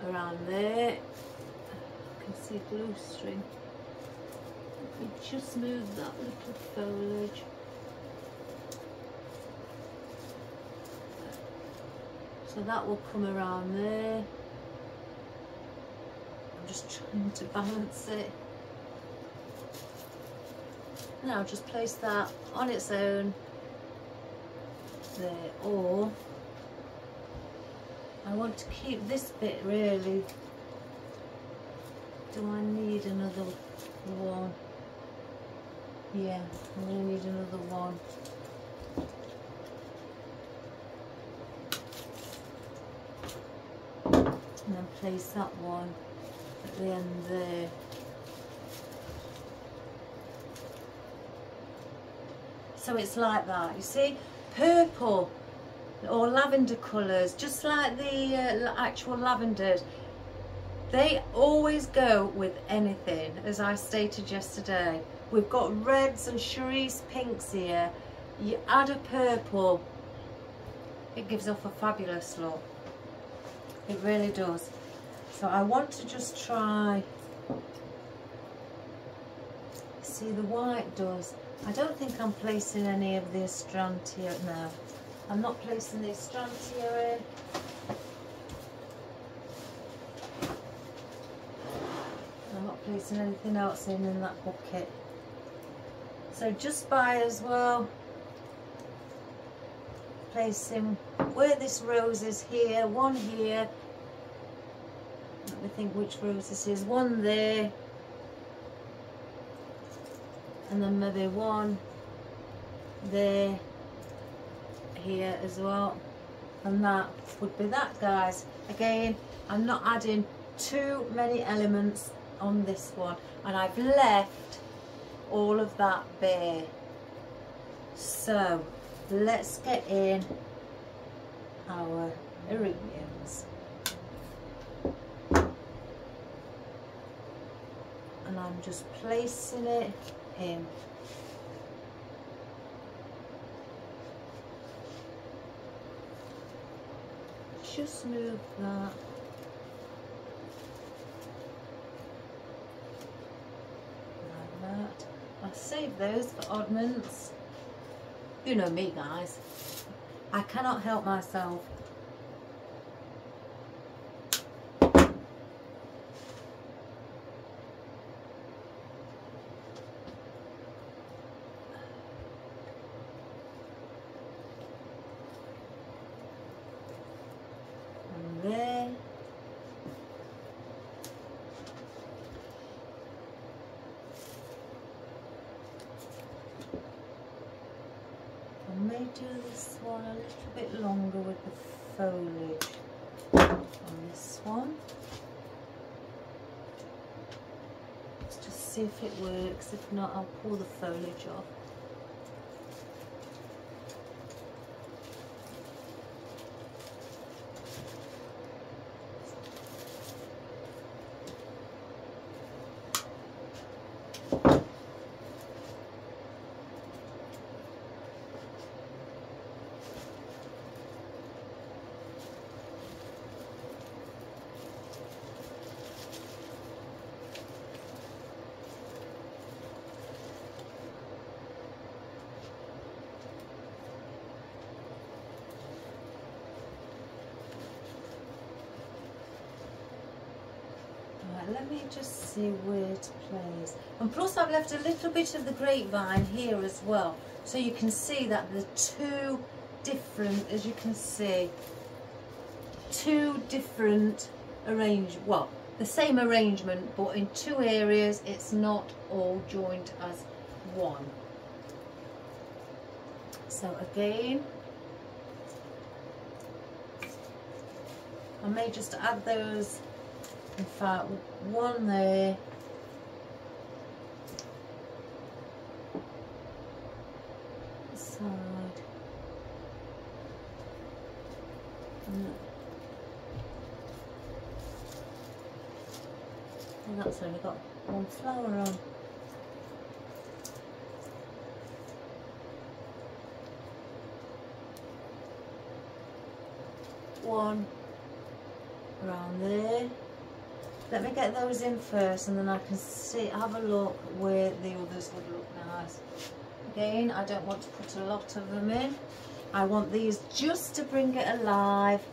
around there. I can see glue string. Let me just move that little foliage. So that will come around there. I'm just trying to balance it. Now just place that on its own there, or I want to keep this bit really. Do I need another one? Yeah, I'm going to need another one. And then place that one at the end there. So it's like that, you see? Purple or lavender colours, just like the actual lavenders. They always go with anything, as I stated yesterday. We've got reds and cerise pinks here. You add a purple, it gives off a fabulous look. It really does. So I want to just try, see the white does. I don't think I'm placing any of the astrantia now. I'm not placing the astrantia in. I'm not placing anything else in that bucket. So just by as well placing where this rose is here, one here. Let me think which rose this is. One there. And then maybe one there, here as well. And that would be that, guys. Again, I'm not adding too many elements on this one, and I've left all of that bare. So let's get in our erigniums, and I'm just placing it in. just move that. Like that. I'll save those for oddments. You know me, guys. I cannot help myself. There. I may do this one a little bit longer with the foliage on this one. Let's just see if it works. If not, I'll pull the foliage off. Let me just see where to place. And plus I've left a little bit of the grapevine here as well. So you can see that the two different, as you can see, two different well, the same arrangement, but in two areas it's not all joined as one. So again, I may just add those. In fact, one there, this side, and that's only got one flower on. One around there. Let me get those in first and then I can see, have a look where the others would look nice. Again, I don't want to put a lot of them in. I want these just to bring it alive.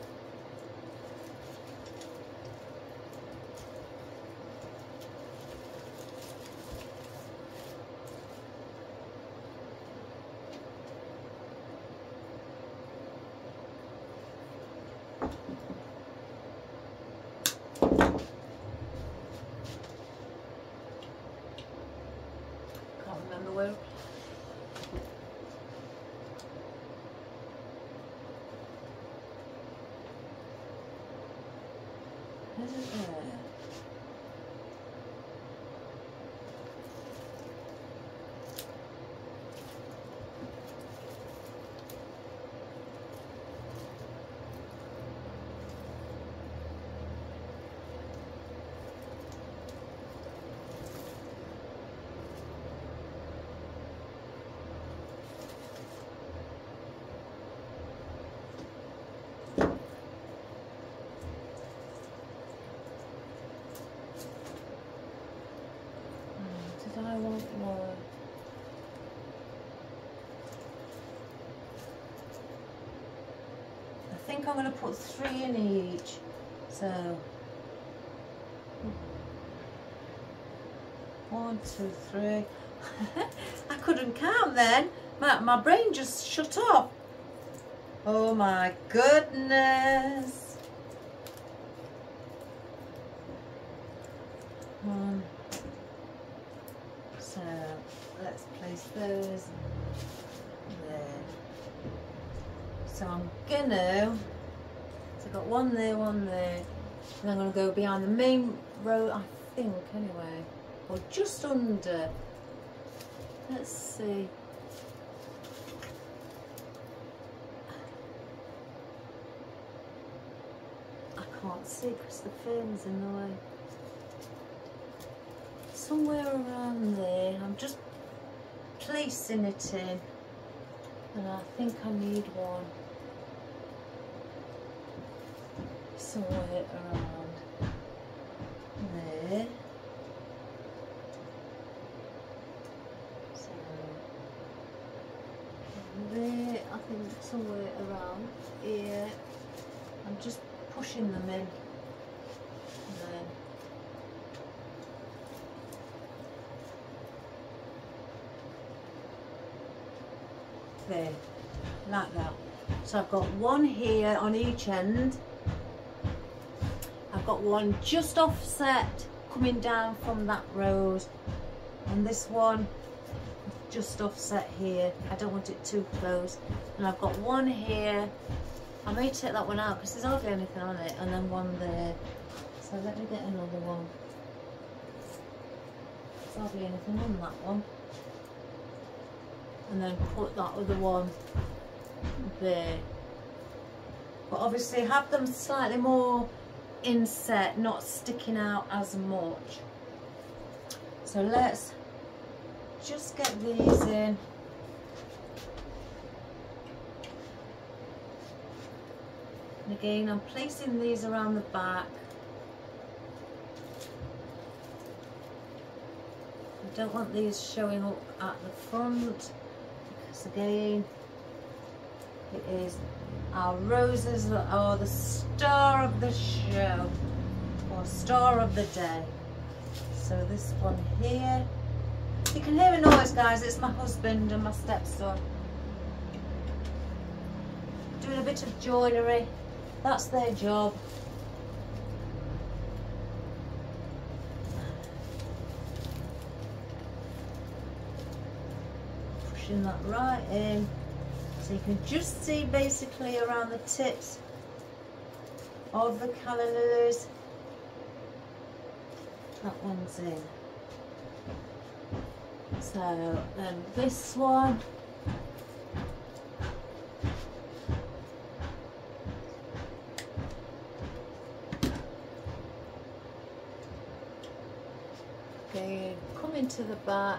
I want more. I think I'm going to put 3 in each. So 1, 2, 3. I couldn't count then. My brain just shut off. Oh my goodness. 1. So let's place those there. So I'm gonna, so I've got one there, and I'm gonna go behind the main row, I think anyway, or just under. Let's see. I can't see because the fern's in the way. Somewhere around there. I'm just placing it in, and I think I need one. somewhere around there. So there, I think somewhere around here. I'm just pushing them in. And then there, like that. So I've got one here on each end. I've got one just offset coming down from that rose, and this one just offset here. I don't want it too close. And I've got one here. I may take that one out because there's hardly anything on it, and then one there. So let me get another one. There's hardly anything on that one. And then put that other one there. But obviously have them slightly more inset, not sticking out as much. So let's just get these in. And again, I'm placing these around the back. I don't want these showing up at the front, because again, it is our roses that are the star of the show, or star of the day. So this one here, you can hear a noise, guys, it's my husband and my stepson doing a bit of joinery. That's their job. Pushing that right in. So you can just see basically around the tips of the calla lilies. That one's in. So then this one. Okay, come into the back.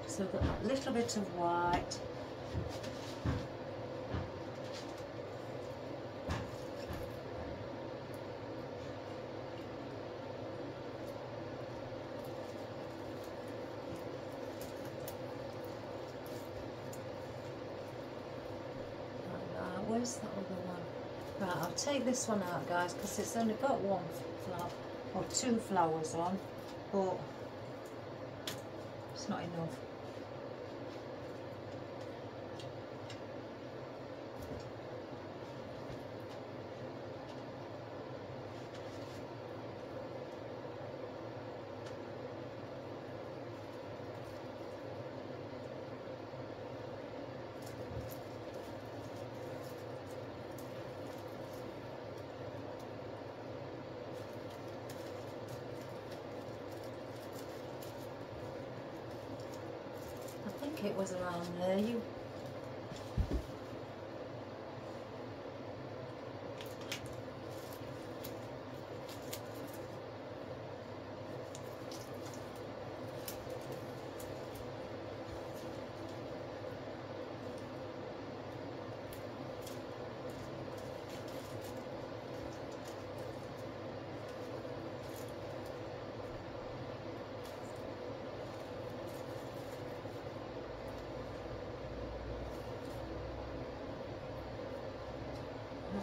So I've got a little bit of white. Where's the other one? Right, I'll take this one out, guys, because it's only got one flower or two flowers on, but it's not enough. It was around there.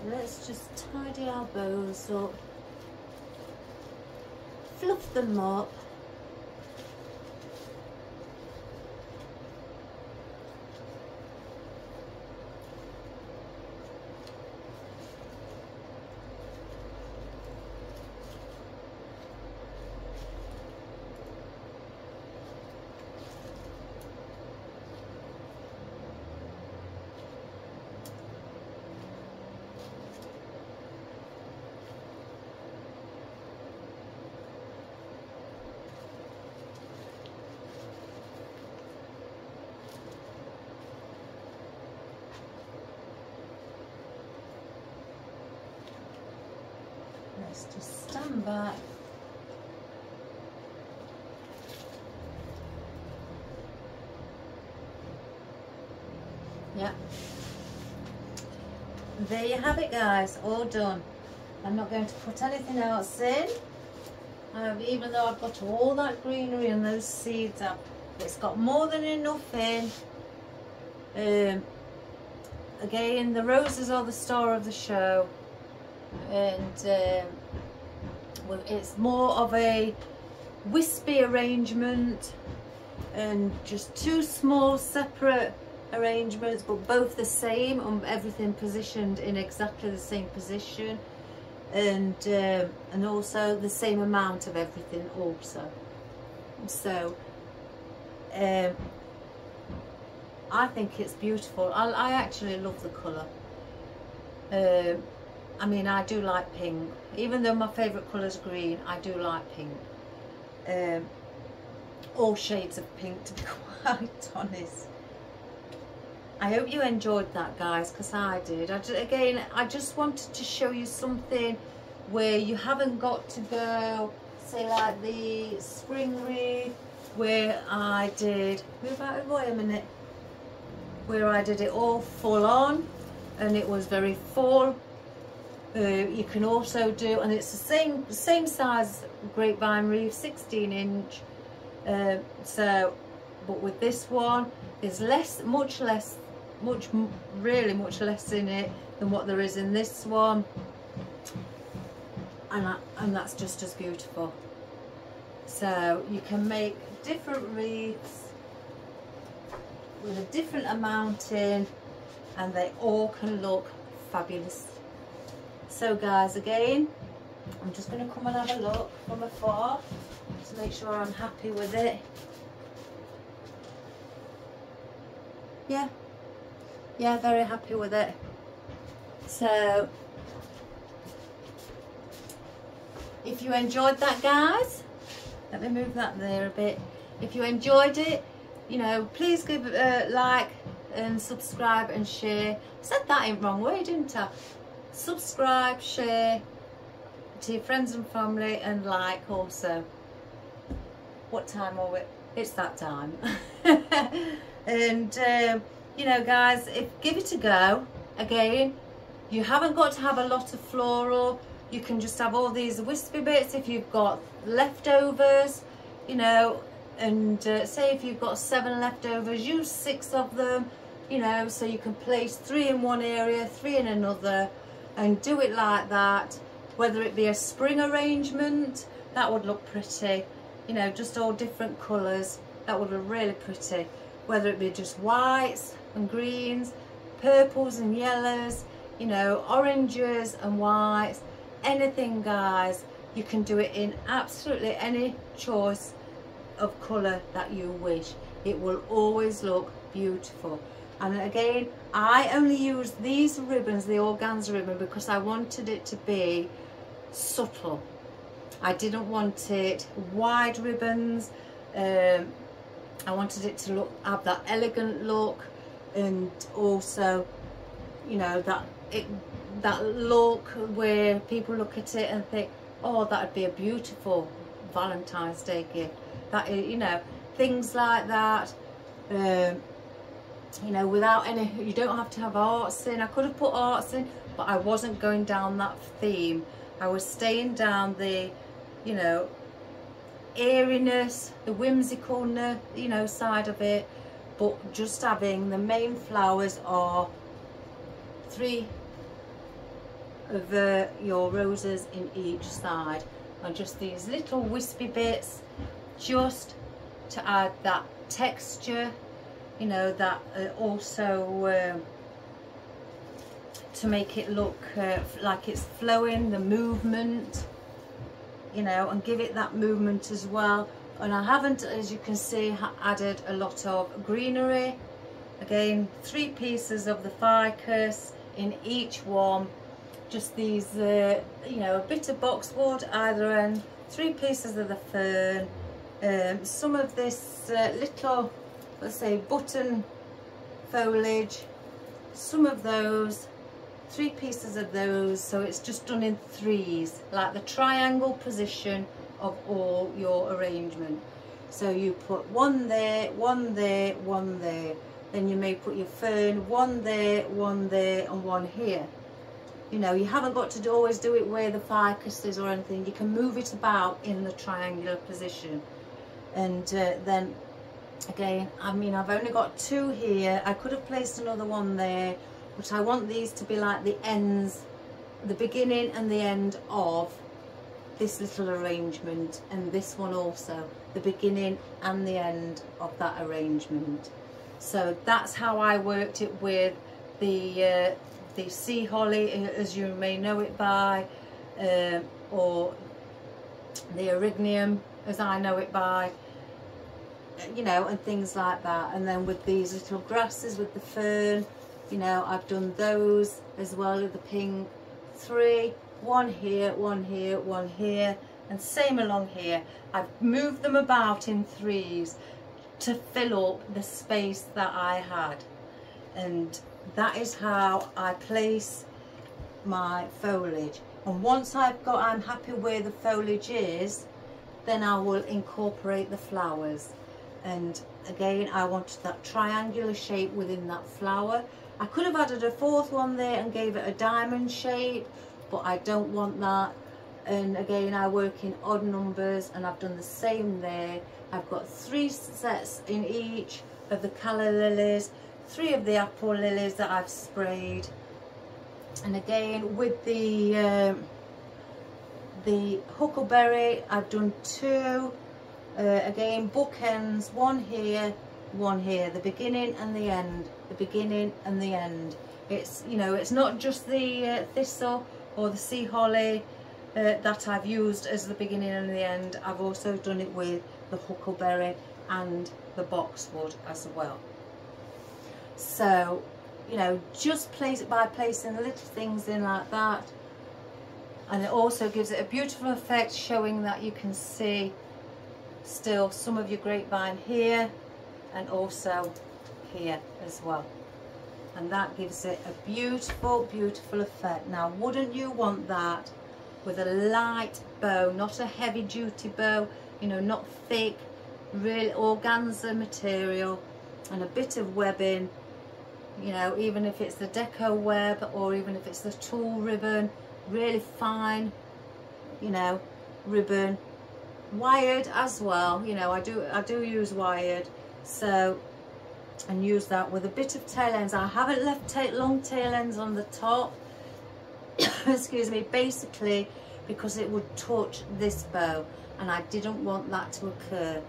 Let's just tidy our bows up, fluff them up. Just stand back. Yeah. There you have it, guys, all done. I'm not going to put anything else in. Even though I've got all that greenery and those seeds up, it's got more than enough in. Again, the roses are the star of the show, and well, it's more of a wispy arrangement and just two small separate arrangements, but both the same, everything positioned in exactly the same position, and also the same amount of everything also. So I think it's beautiful. I actually love the colour. I mean, I do like pink. Even though my favourite colour is green, I do like pink. All shades of pink, to be quite honest. I hope you enjoyed that, guys, because I did. I just wanted to show you something where you haven't got to go, say like the spring wreath, where I did, move out of the way a minute, where I did it all full on, and it was very full. You can also do, and it's the same size grapevine wreath, 16-inch. So, but with this one, there's much less in it than what there is in this one, and that's just as beautiful. So you can make different wreaths with a different amount in, and they all can look fabulous. So guys, again, I'm just going to come and have a look from afar to make sure I'm happy with it. Yeah, very happy with it. So if you enjoyed that, guys, let me move that there a bit. If you enjoyed it, you know, please give it a like and subscribe and share. I said that in the wrong way, didn't I? Subscribe, share to your friends and family, and like also. What time are we? It's that time. And you know, guys, give it a go. Again, you haven't got to have a lot of floral. You can just have all these wispy bits if you've got leftovers, you know, and say if you've got 7 leftovers, use 6 of them, you know, so you can place 3 in one area, 3 in another, and do it like that. Whether it be a spring arrangement, that would look pretty, you know, just all different colours, that would look really pretty. Whether it be just whites and greens, purples and yellows, you know, oranges and whites, anything, guys. You can do it in absolutely any choice of colour that you wish. It will always look beautiful. And again, I only used these ribbons, the organza ribbon, because I wanted it to be subtle. I didn't want it wide ribbons. I wanted it to have that elegant look, and also, you know, that look where people look at it and think, oh, that would be a beautiful Valentine's Day gift. That is, you know, things like that. You know, without any, you don't have to have arts in. I could have put arts in, but I wasn't going down that theme. I was staying down the, you know, airiness, the whimsicalness, you know, side of it, but just having the main flowers are 3 of your roses in each side, and just these little wispy bits just to add that texture, you know, that also to make it look like it's flowing, the movement, you know, and give it that movement as well. And I haven't, as you can see, added a lot of greenery. Again, 3 pieces of the ficus in each one, just these you know, a bit of boxwood either end, 3 pieces of the fern, some of this little, let's say, button foliage, some of those, 3 pieces of those, so it's just done in threes, like the triangle position of all your arrangement. So you put one there, one there, one there. Then you may put your fern, one there, and one here. You know, you haven't got to always do it where the ficus is or anything. You can move it about in the triangular position. And then again, I mean, I've only got 2 here. I could have placed another one there, but I want these to be like the ends, the beginning and the end of this little arrangement, and this one also, the beginning and the end of that arrangement. So that's how I worked it with the sea holly, as you may know it by, or the erygnium, as I know it by, you know, and things like that. And then with these little grasses, with the fern, you know, I've done those as well with the pink. 3, 1 here, 1 here, 1 here, and same along here. I've moved them about in threes to fill up the space that I had, and that is how I place my foliage. And once I'm happy where the foliage is, then I will incorporate the flowers. And again, I wanted that triangular shape within that flower. I could have added a 4th one there and gave it a diamond shape, but I don't want that. And again, I work in odd numbers, and I've done the same there. I've got 3 sets in each of the calla lilies, 3 of the apple lilies that I've sprayed. And again, with the huckleberry, I've done 2. Again, bookends, 1 here, 1 here, the beginning and the end, the beginning and the end. It's, you know, it's not just the thistle or the sea holly that I've used as the beginning and the end. I've also done it with the huckleberry and the boxwood as well. So, you know, just place it by placing little things in like that, and it also gives it a beautiful effect, showing that you can see still some of your grapevine here and also here as well, and that gives it a beautiful, beautiful effect. Now, wouldn't you want that with a light bow, not a heavy duty bow, you know, not thick, real organza material, and a bit of webbing, you know, even if it's the deco web or even if it's the tulle ribbon, really fine, you know, ribbon, wired as well. You know, I do use wired, so, and use that with a bit of tail ends. I haven't left long tail ends on the top excuse me, basically because it would touch this bow, and I didn't want that to occur.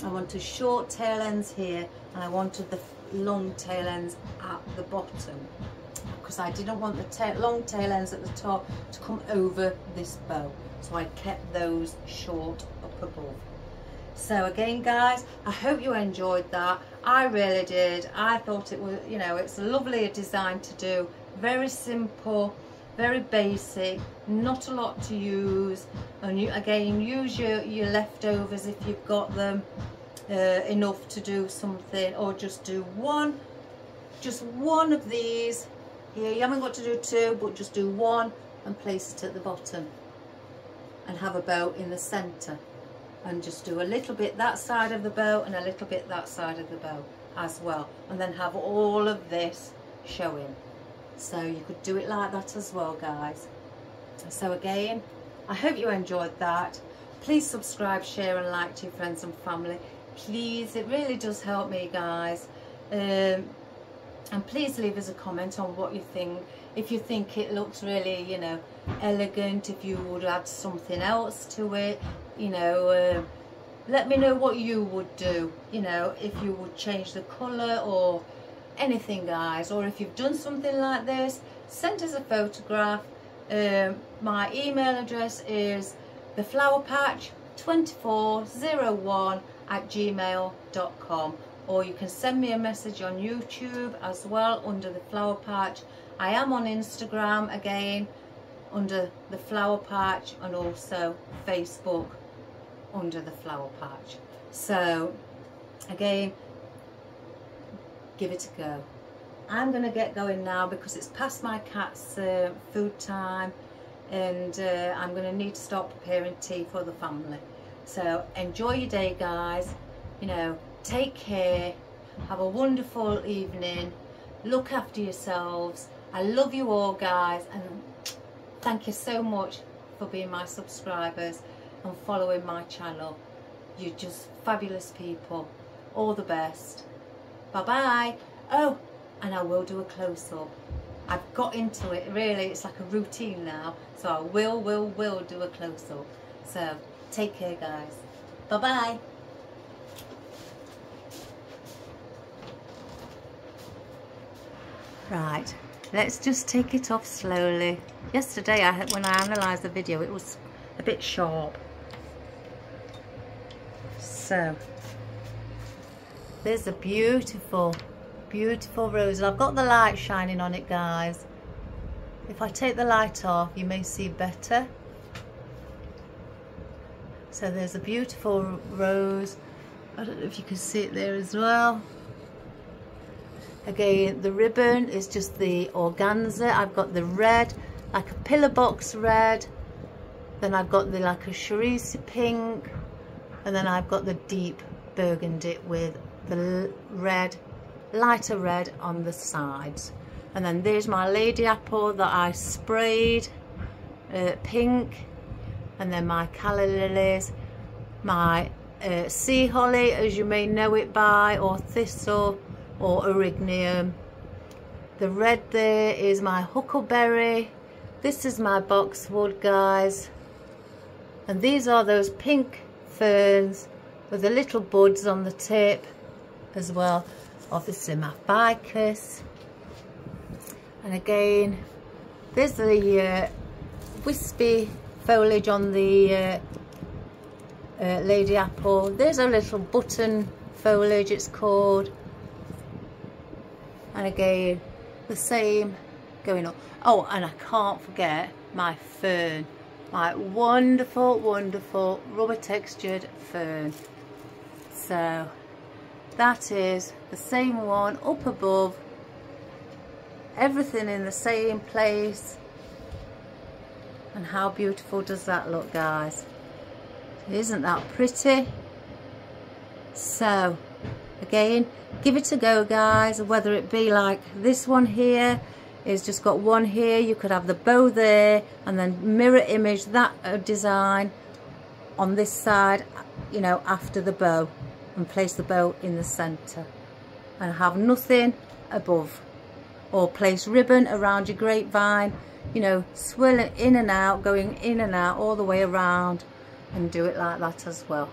I wanted short tail ends here, and I wanted the long tail ends at the bottom, because I didn't want the long tail ends at the top to come over this bow, so I kept those short up above. So again, guys, I hope you enjoyed that. I really did. I thought it was, you know, it's a lovely design to do, very simple, very basic, not a lot to use. And you again, use your leftovers if you've got them, enough to do something, or just do just one of these here. You haven't got to do 2, but just do 1 and place it at the bottom, and have a bow in the center, and just do a little bit that side of the bow and a little bit that side of the bow as well, and then have all of this showing. So you could do it like that as well, guys. So again, I hope you enjoyed that. Please subscribe, share and like to your friends and family, please. It really does help me, guys. And please leave us a comment on what you think. If you think it looks really, you know, elegant, if you would add something else to it, you know, let me know what you would do, you know, if you would change the colour or anything, guys. Or if you've done something like this, send us a photograph. My email address is theflowerpatch2401@gmail.com, or you can send me a message on YouTube as well under The Flower Patch. I am on Instagram again under The Flower Patch, and also Facebook under The Flower Patch. So again, give it a go, I'm going to get going now because it's past my cat's food time, and I'm going to need to start preparing tea for the family. So enjoy your day, guys. You know, take care, have a wonderful evening, look after yourselves. I love you all, guys, and thank you so much for being my subscribers and following my channel. You're just fabulous people. All the best. Bye bye. Oh, and I will do a close-up. I've got into it, really. It's like a routine now, so I will do a close-up. So take care, guys. Bye bye. Right, let's just take it off slowly. Yesterday, when I analysed the video, it was a bit sharp. So there's a beautiful rose, and I've got the light shining on it, guys. If I take the light off, you may see better. So there's a beautiful rose. I don't know if you can see it there as well. Again, the ribbon is just the organza. I've got the red, like a pillar box red. Then I've got the like a cerise pink, and then I've got the deep burgundy with the red, lighter red on the sides. And then there's my lady apple that I sprayed pink, and then my calla lilies, my sea holly, as you may know it by, or thistle, or erygnium. The red there is my huckleberry. This is my boxwood, guys, and these are those pink ferns with the little buds on the tip as well. Obviously my ficus, and again there's the wispy foliage on the lady apple. There's a little button foliage, it's called. And again, the same going on. Oh, and I can't forget my fern, my wonderful rubber textured fern. So that is the same one up above, everything in the same place. And how beautiful does that look, guys? Isn't that pretty? So again, give it a go, guys. Whether it be like this one here, is just got one here. You could have the bow there and then mirror image that design on this side, you know, after the bow, and place the bow in the center and have nothing above. Or place ribbon around your grapevine, you know, swirl it in and out, going in and out all the way around, and do it like that as well.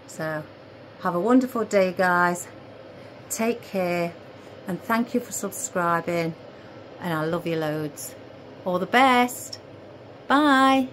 So have a wonderful day, guys. Take care, and thank you for subscribing, and I love you loads. All the best. Bye.